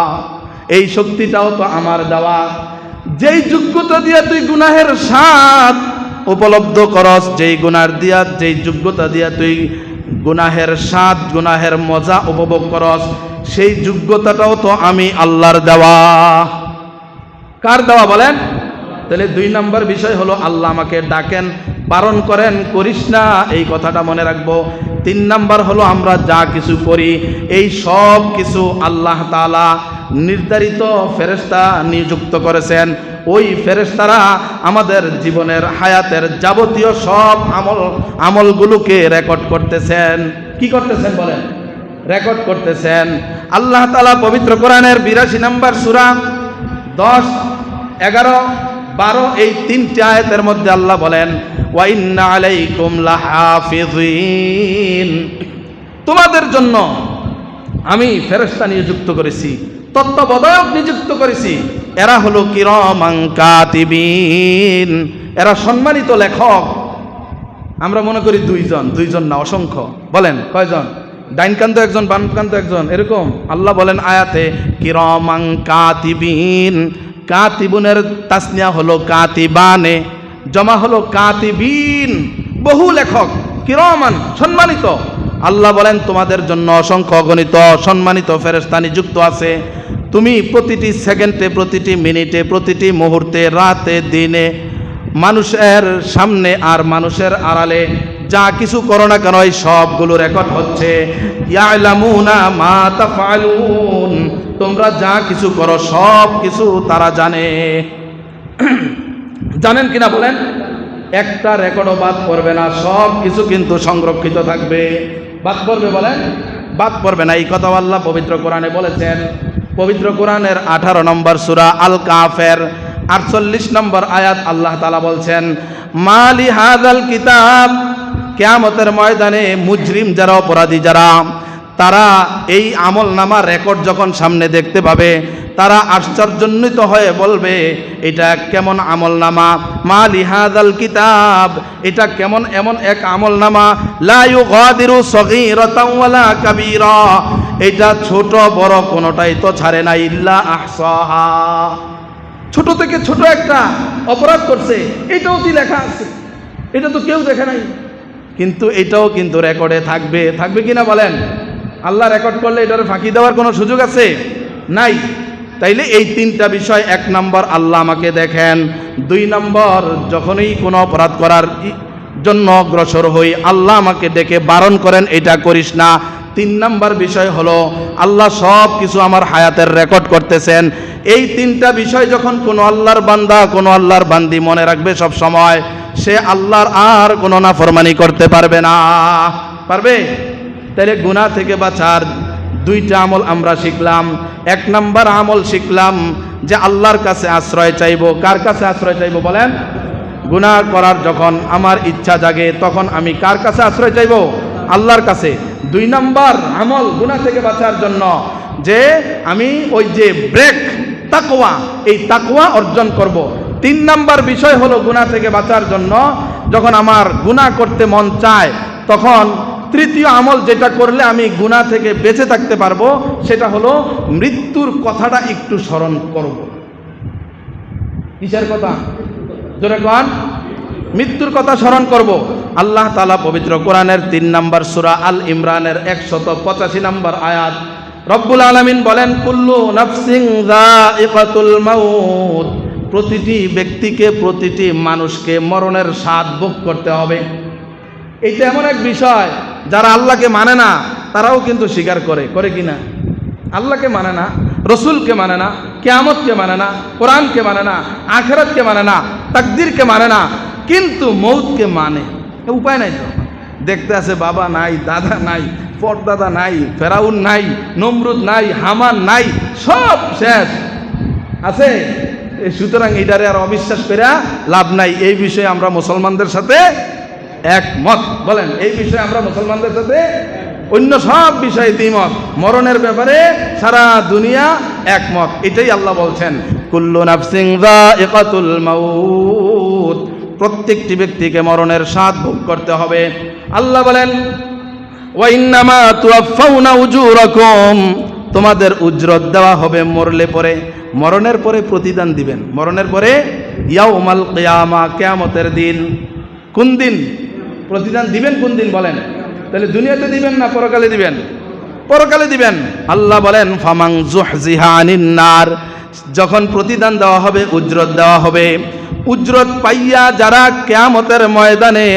এই শক্তিটাও তো আমার দেওয়া। যেই যোগ্যতা দিয়া তুই গুনাহের স্বাদ উপলব্ধ করস, যেই গুনার দিয়া, যেই যোগ্যতা দিয়া তুই গুনাহের স্বাদ, গুনাহের মজা উপভোগ করস, সেই যোগ্যতাটাও তো আমি আল্লাহর দেওয়া। কার দেওয়া বলেন? তাহলে 2 নম্বর বিষয় হলো আল্লাহ আমাকে ডাকেন, বারণ করেন করিস না, এই কথাটা মনে রাখবো। 3 নম্বর হলো আমরা যা কিছু করি এই সব কিছু আল্লাহ তাআলা নির্ধারিত ফেরেশতা নিযুক্ত করেছেন। ওই ফেরেশতারা আমাদের জীবনের হায়াতের যাবতীয় সব আমলগুলোকে রেকর্ড করতেছেন। কি করতেছেন বলেন? রেকর্ড করতেছেন। আল্লাহ তাআলা পবিত্র কোরআনের 82 নম্বর সূরা 10, 11, 12 এই 3টি আয়াতের মধ্যে আল্লাহ বলেন, ওয়া ইন্না আলাইকুম লাহাফিযিন, তোমাদের জন্য আমি ফেরেশতা নিযুক্ত করেছি, তত্ত্বাবধায়ক নিযুক্ত করেছি। এরা হলো কিরামান কাতিবিন, এরা সম্মানিত লেখক। আমরা মনে করি 2জন না, অসংখ্য। বলেন কয়জন? ডাইন কান্ত একজন, বাম কান্ত একজন, এরকম। আল্লাহ বলেন আয়াতে কিরামান কাতিবিন। কাতিবুনের তাসনিয়া হলো কাতিবানে, জমা হলো কাতিবিন, বহু লেখক। কিরামান সম্মানিত। আল্লাহ বলেন তোমাদের জন্য অসংখ্য অগণিত সম্মানিত ফেরেশতা নিযুক্ত আছে। তুমি প্রতিটি সেকেন্ডে, প্রতিটি মিনিটে, প্রতিটি মুহূর্তে, রাতে, দিনে, মানুষের সামনে আর মানুষের আড়ালে যা কিছু করো না কেন এই সবগুলো রেকর্ড হচ্ছে। ইয়ালামুনা মা তাফআলুন, তোমরা যা কিছু করো সব কিছু তারা জানে। জানেন কিনা বলেন? একটা রেকর্ডও বাদ পড়বে না, সব কিছু কিন্তু সংরক্ষিত থাকবে। বাদ পড়বে বলেন? বাদ পড়বে না। এই কথা আল্লাহ পবিত্র কোরআনে বলেছেন। পবিত্র কোরআনের 18 নম্বর সূরা আল কাফের 48 নম্বর আয়াত আল্লাহ তাআলা বলছেন, মালি হাযাল কিতাব, কিয়ামতের ময়দানে মুজরিম যারা, অপরাধী যারা, তারা এই আমলনামা রেকর্ড যখন সামনে দেখতে পাবে তারা আশ্চর্যান্বিত হয়ে বলবে, এটা কেমন আমলনামা? মালি হাযাল কিতাব, এটা কেমন এমন এক আমলনামা, লা ইউগাদিরু সগীরাতাও ওয়ালা কাবীরা, এটা ছোট বড় কোনোটাই তো ছাড়ে না, ইল্লা আহসাহা, ছোট থেকে ছোট একটা অপরাধ করছে এটাও তো লেখা আছে, এটা তো কেউ দেখে নাই, কিন্তু এটাও কিন্তু রেকর্ডে থাকবে। থাকবে কিনা বলেন? আল্লাহ রেকর্ড করলে এটার ফাঁকি দেওয়ার কোনো সুযোগ আছে? নাই। তাইলে এই 3টা বিষয়, 1 নম্বর আল্লাহ আমাকে দেখেন, 2 নম্বর যখনই কোনো অপরাধ করার জন্য অগ্রসর হই আল্লাহ আমাকে ডেকে বারণ করেন এটা করিস না। 3 নম্বর বিষয় হলো আল্লাহ সব কিছু আমার হায়াতের রেকর্ড করতেছেন। এই 3টা বিষয় যখন কোনো আল্লাহর বান্দা, কোনো আল্লাহর বান্দি মনে রাখবে সব সময়, সে আল্লাহর আর কোনো নাফরমানি করতে পারবে না। পারবে? তাহলে গুনাহ থেকে বাঁচার 2টা আমল আমরা শিখলাম। 1 নম্বর আমল শিখলাম যে আল্লাহর কাছে আশ্রয় চাইব। কার কাছে আশ্রয় চাইব বলেন? গুনাহ করার যখন আমার ইচ্ছা জাগে তখন আমি কার কাছে আশ্রয় চাইব? আল্লাহর কাছে। 2 নম্বর আমল গুনাহ থেকে বাঁচার জন্য যে আমি ওই যে ব্রেক, তাকওয়া, এই তাকওয়া অর্জন করব। 3 নম্বর বিষয় হলো গুনাহ থেকে বাঁচার জন্য যখন আমার গুনাহ করতে মন চায় তখন 3য় আমল যেটা করলে আমি গুনাহ থেকে বেঁচে থাকতে পারবো সেটা হলো মৃত্যুর কথাটা একটু স্মরণ করব। কিসের কথা? জোরে কোন? মৃত্যুর কথা স্মরণ করব। আল্লাহ তাআলা পবিত্র কোরআনের 3 নম্বর সূরা আল ইমরানের 185 নম্বর আয়াত রব্বুল আলামিন বলেন, কুল্লু নাফসিন যায়িকাতুল মাউত, প্রতিটি ব্যক্তিকে, প্রতিটি মানুষকে মরণের স্বাদ ভোগ করতে হবে। এইটা এমন এক বিষয় যারা আল্লাহকে মানে না তারাও কিন্তু স্বীকার করে। করে কিনা? আল্লাহকে মানে না, রসুলকে মানে না, কিয়ামতকে মানে না, কোরআনকে মানে না, আখিরাতকে মানে না, তাকদীরকে মানে না, কিন্তু মৌতকে মানে। উপায় নাই তো। দেখতে আছে বাবা নাই, দাদা নাই, পরদাদা নাই, ফেরাউন নাই, নমরুদ নাই, হামান নাই, সব শেষ আছে। সুতরাং এইটারে আর অবিশ্বাস করে লাভ নাই। এই বিষয়ে আমরা মুসলমানদের সাথে একমত। বলেন, এই বিষয়ে আমরা মুসলমানদের সাথে, অন্য সব বিষয়ে দ্বিমত, মরণের ব্যাপারে সারা দুনিয়া একমত। এটাই আল্লাহ বলছেন, কুল্লু নাফসিন যায়িকাতুল মাউত, প্রত্যেকটি ব্যক্তিকে মরণের স্বাদ ভোগ করতে হবে। আল্লাহ বলেন, ওয়া ইন্নামা তুওয়াফাউনা উজুরাকুম, তোমাদের উজরত দেওয়া হবে মরলে পরে। মরণের পরে প্রতিদান দিবেন। মরণের পরে ইয়াউমাল কিয়ামা, কিয়ামতের দিন। কোন দিন প্রতিদান দিবেন? কোন দিন বলেন? তাহলে দুনিয়াতে দিবেন না পরকালে দিবেন? পরকালে দিবেন। আল্লাহ বলেন ফামাং যুহজিহা আনিন নার, যখন প্রতিদান দেওয়া হবে, উজরত দেওয়া হবে, উজরত পাইয়া যারা কিয়ামতের ময়দানে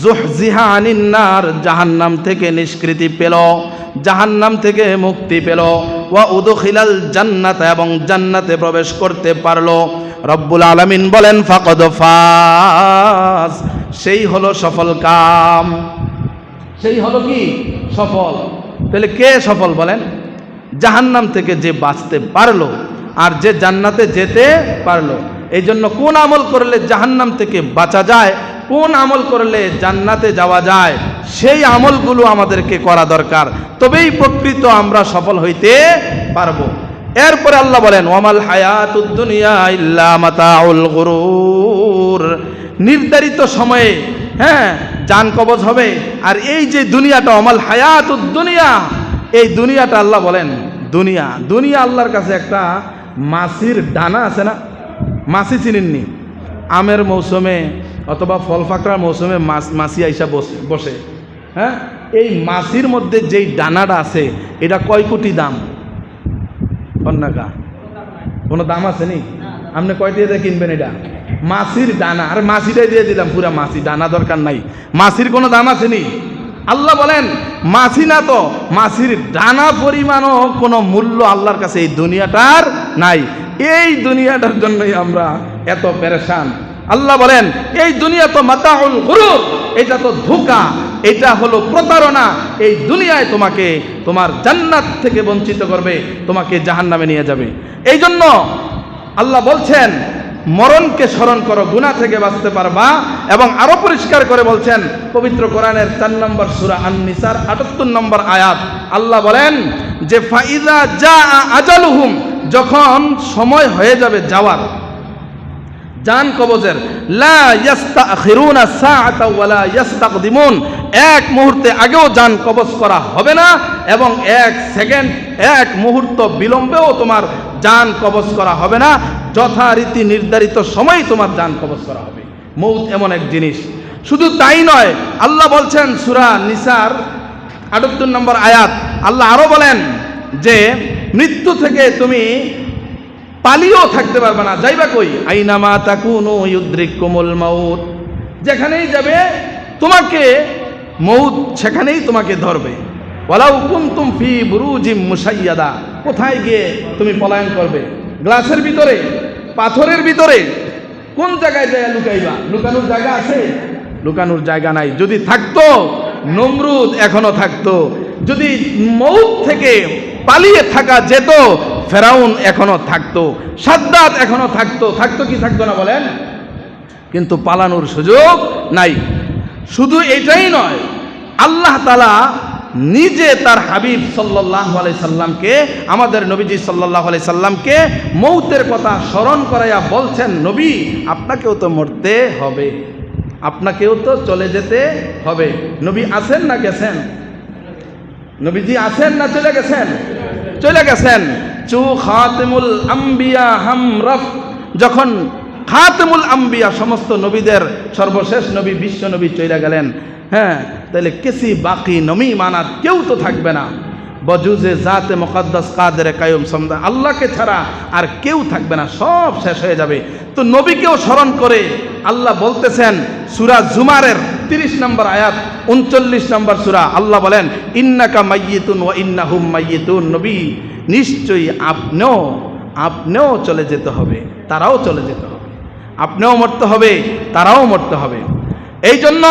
যুহজিহা আনিন নার, জাহান্নাম থেকে নিষ্কৃতি পেল, জাহান্নাম থেকে মুক্তি পেল, ওয়া উদখিলাল জান্নাত, এবং জান্নাতে প্রবেশ করতে পারলো, রব্বুল আলামিন বলেন ফাকাদ ফাজ, সেই হলো সফল কাম, সেই হলো কি সফল। তাহলে কে সফল বলেন? জাহান্নাম থেকে যে বাঁচতে পারলো আর যে জান্নাতে যেতে পারলো। এই জন্য কোন আমল করলে জাহান্নাম থেকে বাঁচা যায়, কোন আমল করলে জান্নাতে যাওয়া যায়, সেই আমলগুলো আমাদেরকে করা দরকার, তবেই প্রকৃত আমরা সফল হইতে পারবো। এরপরে আল্লাহ বলেন ওয়ামাল হায়াতুদ দুনিয়া ইল্লা মাতাউল গুরুর, নির্ধারিত সময়ে জান কবজ হবে। আর এই যে দুনিয়াটা, ওয়ামাল হায়াতুদ দুনিয়া, এই দুনিয়াটা আল্লাহ বলেন দুনিয়া, দুনিয়া আল্লাহর কাছে একটা মাছির ডানা আছে না? মাছি চিনেননি? আমের মৌসুমে অথবা ফল ফাকড়ার মৌসুমে মাছি আইসা বসে, এই মাছির মধ্যে যেই ডানাটা আছে এটা কয় কোটি দাম? কন্যাকা কোনো দাম আছে নি? আপনি কয়টি দিয়ে কিনবেন? এটা মাছির ডানা, আর মাছিটাই দিয়ে দিলাম, পুরা মাছি, ডানা দরকার নাই। মাছির কোনো দাম আছে নি? আল্লাহ বলেন মাছি না তো, মাছির ডানা পরিমাণও কোনো মূল্য আল্লাহর কাছে এই দুনিয়াটার নাই। এই দুনিয়াটার জন্যই আমরা এত পেরেশান। আল্লাহ বলেন এই দুনিয়া তো মাতাউল গুরুর, এটা তো ধোঁকা, এটা হলো প্রতারণা। এই দুনিয়ায় তোমাকে তোমার জান্নাত থেকে বঞ্চিত করবে, তোমাকে জাহান্নামে নিয়ে যাবে। এই জন্য আল্লাহ বলছেন মরণকে স্মরণ করো, গুনাহ থেকে বাঁচতে পারবা। এবং আরো পরিষ্কার করে বলছেন পবিত্র কোরআনের 4 নম্বর সূরা আন-নিসার 78 নম্বর আয়াত, আল্লাহ বলেন যে ফাইজা জাআ আজালুহুম, যখন সময় হয়ে যাবে যাওয়ার, জান কবজের, লা ইস্তাখিরুনা সাআতা ওয়ালা ইস্তাকদিমুন, এক মুহূর্তে আগেও জান কবজ করা হবে না, এবং এক সেকেন্ড, এক মুহূর্ত বিলম্বেও তোমার জান কবজ করা হবে না, যথারীতি নির্ধারিত সময় তোমার জান কবজ করা হবে। মৌত এমন এক জিনিস। শুধু তাই নয়, আল্লাহ বলছেন সূরা নিসার 78 নম্বর আয়াত, আল্লাহ আরো বলেন যে মৃত্যু থেকে তুমি পালিয়েও থাকতে পারবে না, যাইবা কই? আইনামা তাকুনু ইউদ্রিকুমুল মাউত, যেখানেই যাবে তোমাকে মৌত সেখানেই তোমাকে ধরবে। ওয়ালাউ কুনতুম ফি বুরুজিম মুশাইয়াদা, কোথায় গিয়ে তুমি পলায়ন করবে? গ্লাসের ভিতরে, পাথরের ভিতরে, কোন জায়গায় যায় লুকাইবা? লুকানোর জায়গা আছে? লুকানোর জায়গা নাই। যদি থাকতো নমরুদ এখনো থাকতো, যদি মৌত থেকে পালিয়ে থাকা যেত ফেরাউন এখনো থাকতো, সাদ্দাত এখনো থাকতো। থাকতো কি থাকতো না বলেন? কিন্তু পালানোর সুযোগ নাই। শুধু এটাই নয়, আল্লাহ তাআলা নিজে তার হাবিব সাল্লাল্লাহু আলাইহি সাল্লামকে, আমাদের নবীজি সাল্লাল্লাহু আলাইহি সাল্লামকে মৌতের কথা স্মরণ করাইয়া বলছেন, নবী আপনাকেও তো মরতে হবে, আপনাকেও তো চলে যেতে হবে। নবী আছেন না গেছেন? নবীজি আছেন না চলে গেছেন? চলে গেছেন। চু খাতিমুল আম্বিয়া হামরফ, যখন খাতিমুল আম্বিয়া সমস্ত নবীদের সর্বশেষ নবী, বিশ্ব নবী চলে গেলেন, তাহলে কেসি বাকি নবী মানাত কেউ তো থাকবে না। বজুজে জাতে মুকদ্দাস কাদের কায়ুম সমদা, আল্লাহকে ছাড়া আর কেউ থাকবে না, সব শেষ হয়ে যাবে। তো নবীকেও স্মরণ করে আল্লাহ বলতেছেন সূরা জুমারের 30 নম্বর আয়াত, 39 নম্বর সূরা, আল্লাহ বলেন ইন্নাকা মাইয়িতুন ওয়া ইন্নাহুম মাইয়িতুন, নবী নিশ্চয়ই আপনিও চলে যেতে হবে, তারাও চলে যেতে হবে, আপনিও মরতে হবে, তারাও মরতে হবে। এই জন্য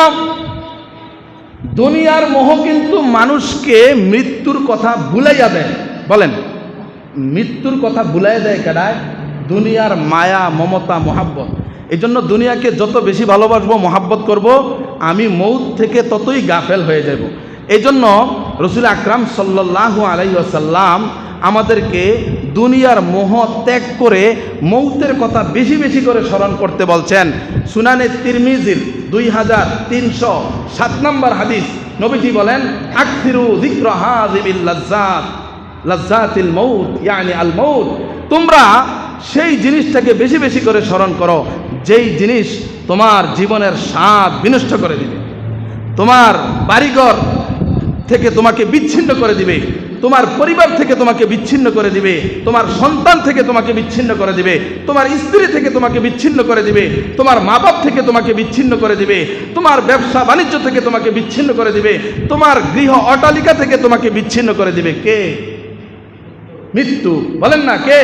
দুনিয়ার মোহ কিন্তু মানুষকে মৃত্যুর কথা ভুলাইয়া দেয়। বলেন মৃত্যুর কথা ভুলাই দেয় কেডায়? দুনিয়ার মায়া, মমতা, মহাব্বত। এই জন্য দুনিয়াকে যত বেশি ভালোবাসবো, মহাব্বত করব, আমি মৌত থেকে ততই গাফেল হয়ে যাব। এই জন্য রাসূল আকরাম সাল্লাল্লাহু আলাইহি ওয়াসাল্লাম আমাদেরকে দুনিয়ার মোহ ত্যাগ করে মৌতের কথা বেশি বেশি করে স্মরণ করতে বলছেন। সুনানে তিরমিজির 2307 নম্বর হাদিস, নবীজি বলেন আকসিরু যিকরা হাযিবিল লাজ্জাত, লাজ্জাতিল মাউত, ইয়ানি আল মাউত, তোমরা সেই জিনিসটাকে বেশি বেশি করে স্মরণ করো যেই জিনিস তোমার জীবনের স্বাদ বিনষ্ট করে দিবে, তোমার বাড়িঘর থেকে তোমাকে বিচ্ছিন্ন করে দিবে, তোমার পরিবার থেকে তোমাকে বিচ্ছিন্ন করে দিবে, তোমার সন্তান থেকে তোমাকে বিচ্ছিন্ন করে দিবে, তোমার স্ত্রী থেকে তোমাকে বিচ্ছিন্ন করে দিবে, তোমার মা বাপ থেকে তোমাকে বিচ্ছিন্ন করে দিবে, তোমার ব্যবসা বাণিজ্য থেকে তোমাকে বিচ্ছিন্ন করে দিবে, তোমার গৃহ অট্টালিকা থেকে তোমাকে বিচ্ছিন্ন করে দিবে। কে? মৃত্যু। বলেন না কে?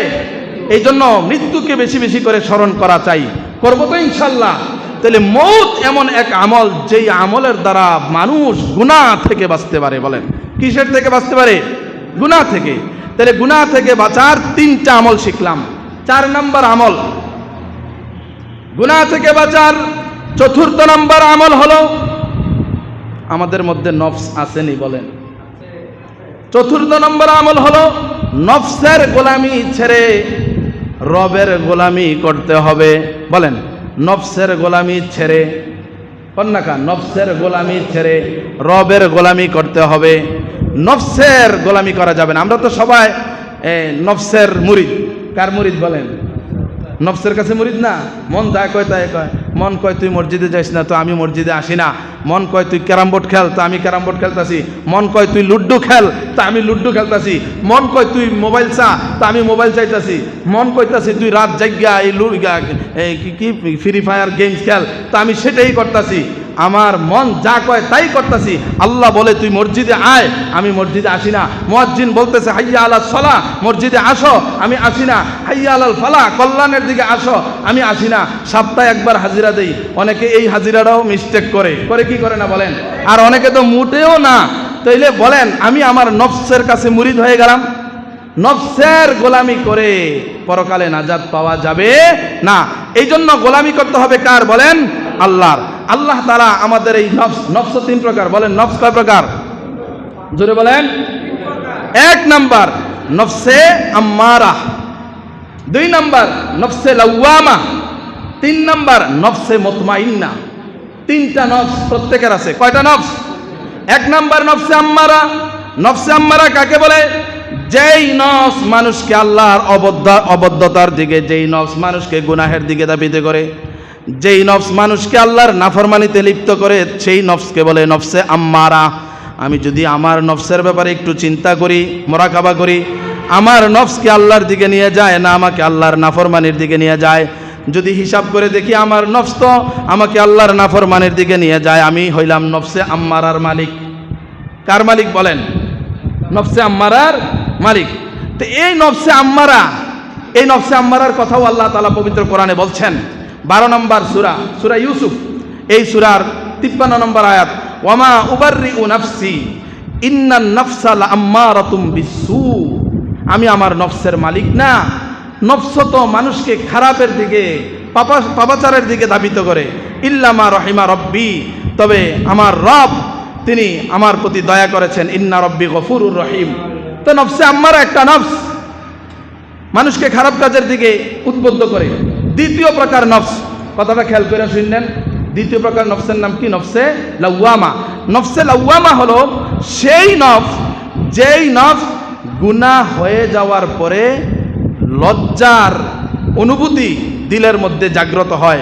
এই জন্য মৃত্যুকে বেশি বেশি করে স্মরণ করা চাই। করবো তো ইনশাল্লাহ। তাহলে মৌত এমন এক আমল, যেই আমলের দ্বারা মানুষ গুনাহ থেকে বাঁচতে পারে। বলেন কিসের থেকে বাঁচতে পারে? গুনাহ থেকে। তাহলে গুনাহ থেকে বাঁচার 3টা আমল শিখলাম। 4 নম্বর আমল, গুনাহ থেকে বাঁচার 4th নম্বর আমল হলো, আমাদের মধ্যে নফস আসেনি? বলেন। 4th নম্বর আমল হলো নফসের গোলামি ছেড়ে রবের গোলামি করতে হবে। বলেন নফসের গোলামি ছেড়ে, কন্যাকা নফসের গোলামি ছেড়ে রবের গোলামি করতে হবে। নফসের গোলামি করা যাবে না। আমরা তো সবাই নফসের মুরিদ। কার মুরিদ? বলেন নফসের কাছে মুরিদ না। মন যা কয় তাই কয়। মন কয় তুই মসজিদে যাইস না, তো আমি মসজিদে আসি না। মন কয় তুই ক্যারাম বোর্ড খেল, তো আমি ক্যারাম বোর্ড খেলতাছি। মন কয় তুই লুড্ডু খেল, তা আমি লুড্ডু খেলতাছি। মন কয় তুই মোবাইল চা, তা আমি মোবাইল চাইতাছি। মন কইতাছি তুই রাত জাগিয়া এই কি ফ্রি ফায়ার গেমস খেল, তা আমি সেটাই করতাছি। আমার মন যা কয় তাই করতাছি। আল্লাহ বলে তুই মসজিদে আয়, আমি মসজিদে আসি না। মুয়াজ্জিন বলতেছে হাইয়া আলাস সালাহ, মসজিদে আসো, আমি আসি না। হাইয়া আলাল ফালাহ, কল্যাণের দিকে আসো, আমি আসি না। সপ্তাহে একবার হাজিরা দেই। অনেকে এই হাজিরাটাও মিস্টেক করে কি করে না? বলেন। আর অনেকে তো মোটেও না। তাইলে বলেন আমি আমার নফসের কাছে মুরিদ হয়ে গেলাম। নফসের গোলামি করে পরকালে নাজাত পাওয়া যাবে না। এই জন্য গোলামি করতে হবে কার? বলেন আল্লাহর। আল্লাহ তাআলা আমাদের এই নফস 3 প্রকার। বলেন নফস কয় প্রকার? জোরে বলেন। 1 নাম্বার নফসে আম্মারা, 2 নাম্বার নফসে লাওয়ামা, 3 নাম্বার নফসে মুতমাইন্না। 3টা নফস প্রত্যেকের আছে। কয়টা নফস? 1 নাম্বার নফসে আম্মারা। নফসে আম্মারা কাকে বলে? যেই নফস মানুষকে আল্লাহর অবদ্ধতার দিকে, যেই নফস মানুষকে গুনাহের দিকে ধাবিত করে, যেই নফস মানুষকে আল্লাহর নাফরমানিতে লিপ্ত করে, সেই নফসকে বলে নফসে আম্মারা। আমি যদি আমার নফসের ব্যাপারে একটু চিন্তা করি, মোরাকাবা করি, আমার নফসকে আল্লাহর দিকে নিয়ে যায় না আমাকে আল্লাহর নাফরমানির দিকে নিয়ে যায়, যদি হিসাব করে দেখি আমার নফস তো আমাকে আল্লাহর নাফরমানির দিকে নিয়ে যায়, আমি হইলাম নফসে আম্মারার মালিক। কার মালিক? বলেন নফসে আম্মারার মালিক। তো এই নফসে আম্মারা, এই নফসে আম্মারার কথাও আল্লাহ তাআলা পবিত্র কোরআনে বলছেন। 12 নম্বর সূরা ইউসুফ, এই সূরার 53 নম্বর আয়াত, ওয়ামা উবাররিউ নাফসি ইন্নান নাফসা লাআম্মারাতুম বিসসু। আমি আমার নফসের মালিক না। নফস তো মানুষকে খারাপের দিকে, পাপাচারের দিকে ধাবিত করে। ইল্লা মা রহিমা রব্বি, তবে আমার রব তিনি আমার প্রতি দয়া করেছেন। ইন্না রব্বি গফুরুর রহিম। তো নফসে আম্মারা একটা নফস, মানুষকে খারাপ কাজের দিকে উদ্বুদ্ধ করে। 2য় প্রকার নফস, কথাটা খেয়াল করে শুনলেন। 2য় প্রকার নফসের নাম কি? নফসে লাওয়ামা। নফসে লাওয়ামা হলো সেই নফস, যেই নফস গুনাহ হয়ে যাওয়ার পরে লজ্জার অনুভূতি দিলের মধ্যে জাগ্রত হয়,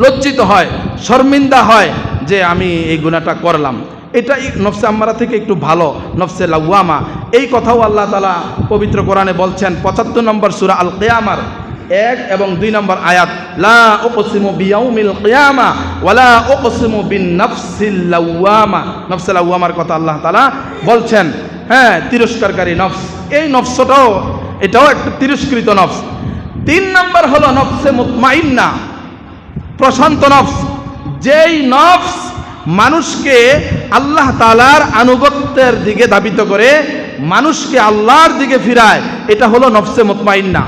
লজ্জিত হয়, শর্মিন্দা হয় যে আমি এই গুনাহটা করলাম। এটা নফসে আম্মারা থেকে একটু ভালো, নফসে লাওয়ামা। এই কথাও আল্লাহ তাআলা পবিত্র কোরআনে বলছেন 75 নম্বর সূরা আল কিয়ামার 1 এবং 2 নম্বর আয়াত, লা উকসিমু বিয়াউমিল কিয়ামা ওয়ালা উকসিমু বিন নাফসিল লাওয়ামা। নফসে লাওয়ামার কথা আল্লাহ তাআলা বলছেন। হ্যাঁ, তিরস্কারকারী নফস। এই নফসটাও, এটাও একটা তিরস্কৃত নফস। 3 নম্বর হলো নফসে মুতমাইন্না, প্রশান্ত নফস। যেই নফস মানুষকে আল্লাহ তাআলার আনুগত্যের দিকে ধাবিত করে, মানুষকে আল্লাহর দিকে ফিরায়, এটা হলো নফসে মুতমাইন্না।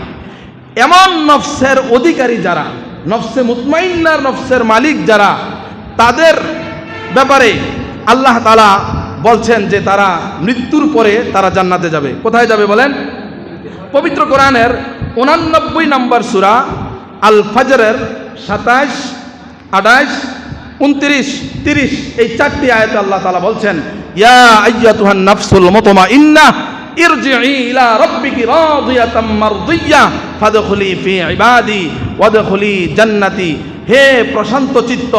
এমন নফসের অধিকারী যারা, নফসে মুতমাইন্নার নফসের মালিক যারা, তাদের ব্যাপারে আল্লাহ তাআলা বলছেন যে তারা মৃত্যুর পরে তারা জান্নাতে যাবে। কোথায় যাবে বলেন? পবিত্র কোরআনের 89 নম্বর সূরা আল ফাজরের 27, 28, 29, 30 এই 4টি আয়াতে আল্লাহ তাআলা বলছেন, ইয়া আইয়াতুহান নাফসুল মুতমাইন্নাহ ইরজিই ইলা রাব্বিকি রাদিয়াতাম মারদিয়া ফাদখুলি ফি ইবাদি ওয়াদখুলি জান্নাতি। হে প্রশান্ত চিত্ত,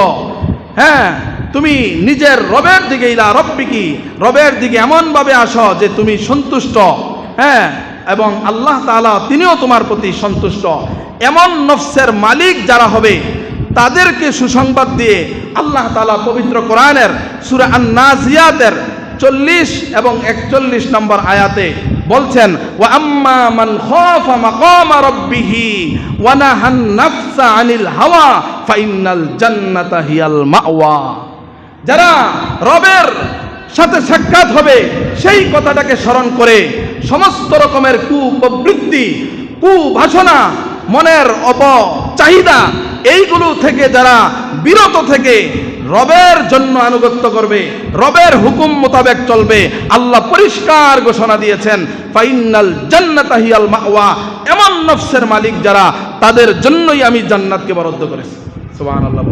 হ্যাঁ, তুমি নিজের রবের দিকে, ইলা রব্বিকি, রবের দিকে এমনভাবে আসো যে তুমি সন্তুষ্ট, হ্যাঁ, এবং আল্লাহ তাআলা তিনিও তোমার প্রতি সন্তুষ্ট। এমন নফসের মালিক যারা হবে তাদেরকে সুসংবাদ দিয়ে আল্লাহ তাআলা পবিত্র কোরআনের সূরা আন-নাজিয়াতের 40 এবং 41 নম্বর আয়াতে বলছেন, ওয়া আম্মা মান খাফা মাকামা রাব্বিহি ওয়া নাহান নাফসা আনিল হাওয়া ফাইনাল জান্নাতা হিয়াল মাওয়া। যারা রবের সাথে সাক্ষাৎ হবে সেই কথাটাকে স্মরণ করে সমস্ত রকমের কুপ্রবৃত্তি, কুবাসনা, মনের অপচাহিদা এইগুলো থেকে যারা বিরত থেকে রবের জন্য আনুগত্য করবে, রবের হুকুম মোতাবেক চলবে, আল্লাহ পরিষ্কার ঘোষণা দিয়েছেন ফাইনাল জান্নাতা হিয়াল মাওয়া। এমন নফসের মালিক যারা, তাদের জন্যই আমি জান্নাতকে বরাদ্দ করেছি। সুবহানাল্লাহ।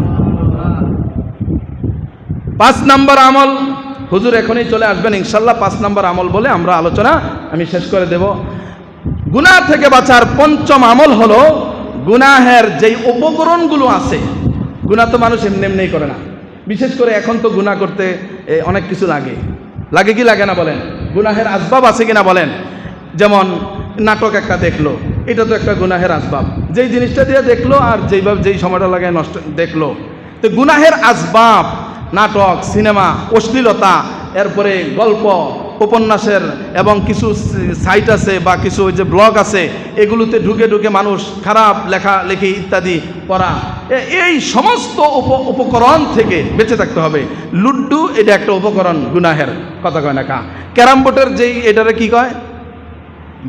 5 নম্বর আমল, হুজুর এখনই চলে আসবেন ইনশাআল্লাহ। 5 নম্বর আমল বলে আমরা আলোচনা আমি শেষ করে দেব। গুনাহ থেকে বাঁচার 5ম আমল হলো গুনাহের যেই উপকরণগুলো আছে। গুনাহ তো মানুষ এমনি এমনি করে না, বিশেষ করে এখন তো গুনাহ করতে অনেক কিছু লাগে। লাগে কি লাগে না বলেন? গুনাহের আসবাব আছে কিনা বলেন? যেমন নাটক একটা দেখলো, এটা তো একটা গুনাহের আসবাব। যেই জিনিসটা দিয়ে দেখলো আর যেই সময়টা লাগে নষ্ট দেখলো, তো গুনাহের আসবাব নাটক, সিনেমা, অশ্লীলতা, এরপরে গল্প, উপন্যাসের এবং কিছু সাইট আছে বা কিছু ওই যে ব্লগ আছে, এগুলোতে ঢুকে ঢুকে মানুষ খারাপ লেখালেখি ইত্যাদি করা, এই সমস্ত উপকরণ থেকে বেঁচে থাকতে হবে। লুড্ডু এটা একটা উপকরণ গুনাহের, কথা কয় না কা। ক্যারাম বোর্ডের যেই এটারে কি কয়,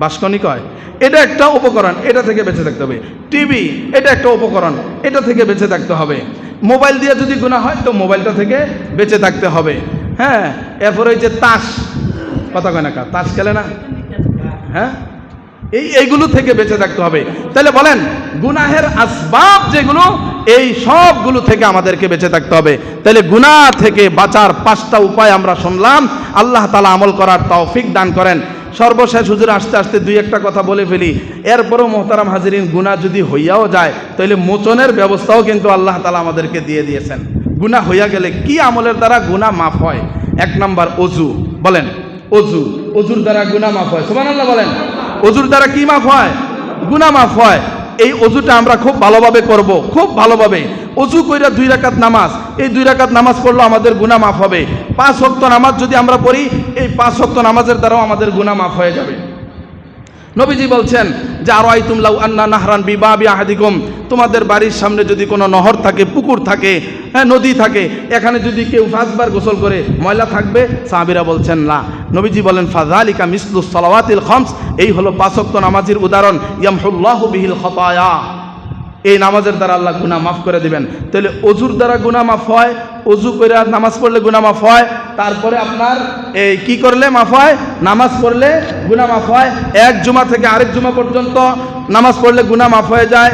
বাসকনি কয়, এটা একটা উপকরণ, এটা থেকে বেঁচে থাকতে হবে। টিভি এটা একটা উপকরণ, এটা থেকে বেঁচে থাকতে হবে। মোবাইল দিয়ে যদি গুনাহ হয় তো মোবাইলটা থেকে বেঁচে থাকতে হবে। হ্যাঁ, এরপরে ওই যে তাস, কথা কয় না কা, তাস খেলে না, হ্যাঁ, এইগুলো থেকে বেঁচে থাকতে হবে। তাহলে বলেন গুনাহের আসবাব যেগুলো, এই সবগুলো থেকে আমাদেরকে বেঁচে থাকতে হবে। তাহলে গুনাহ থেকে বাঁচার 5টা উপায় আমরা শুনলাম। আল্লাহ তাআলা আমল করার তৌফিক দান করেন। সর্বশেষ হুজুর আস্তে আস্তে 2-1টা কথা বলে ফেলি, এরপরও মোহতারাম হাজিরিন, গুনাহ যদি হইয়াও যায় তাহলে মোচনের ব্যবস্থাও কিন্তু আল্লাহ তাআলা আমাদেরকে দিয়ে দিয়েছেন। গুনাহ হইয়া গেলে কি আমলের দ্বারা গুনাহ মাফ হয়? 1 নাম্বার অজু। বলেন অজু, অজুর দ্বারা গুনাহ মাফ হয়। সুবহানাল্লাহ বলেন। অজুর দ্বারা কি মাফ হয়? গুনাহ মাফ হয়। এই অজুটা আমরা খুব ভালোভাবে করব, খুব ভালোভাবে অজু কইরা 2 রাকাত নামাজ, এই 2 রাকাত নামাজ পড়লে আমাদের গুনাহ মাফ হবে। 5 ওয়াক্ত নামাজ যদি আমরা পড়ি, এই 5 ওয়াক্ত নামাজের দ্বারাও আমাদের গুনাহ মাফ হয়ে যাবে। নবীজি বলছেন যে আরাইতুম লাউ আন্না নাহরান বিবাবি আহাদিকুম, তোমাদের বাড়ির সামনে যদি কোনো নহর থাকে, পুকুর থাকে, হ্যাঁ, নদী থাকে, এখানে যদি কেউ 5 বার গোসল করে, ময়লা থাকবে? সাহাবীরা বলছেন না। নবীজি বলেন ফাযালিকা মিসলুস সালাওয়াতিল খামস, এই হলো 5 ওয়াক্ত নামাজের উদাহরণ। ইয়ামহুল্লাহু বিহিল খাতায়া, এই নামাজের দ্বারা আল্লাহ গুনাহ মাফ করে দিবেন। তাহলে অজুর দ্বারা গুনাহ মাফ হয়, অজু করে নামাজ পড়লে গুনাহ মাফ হয়। তারপরে আপনার এই কি করলে মাফ হয়? নামাজ পড়লে গুনাহ মাফ হয়। 1 জুমা থেকে আরেক জুমা পর্যন্ত নামাজ পড়লে গুনাহ মাফ হয়ে যায়।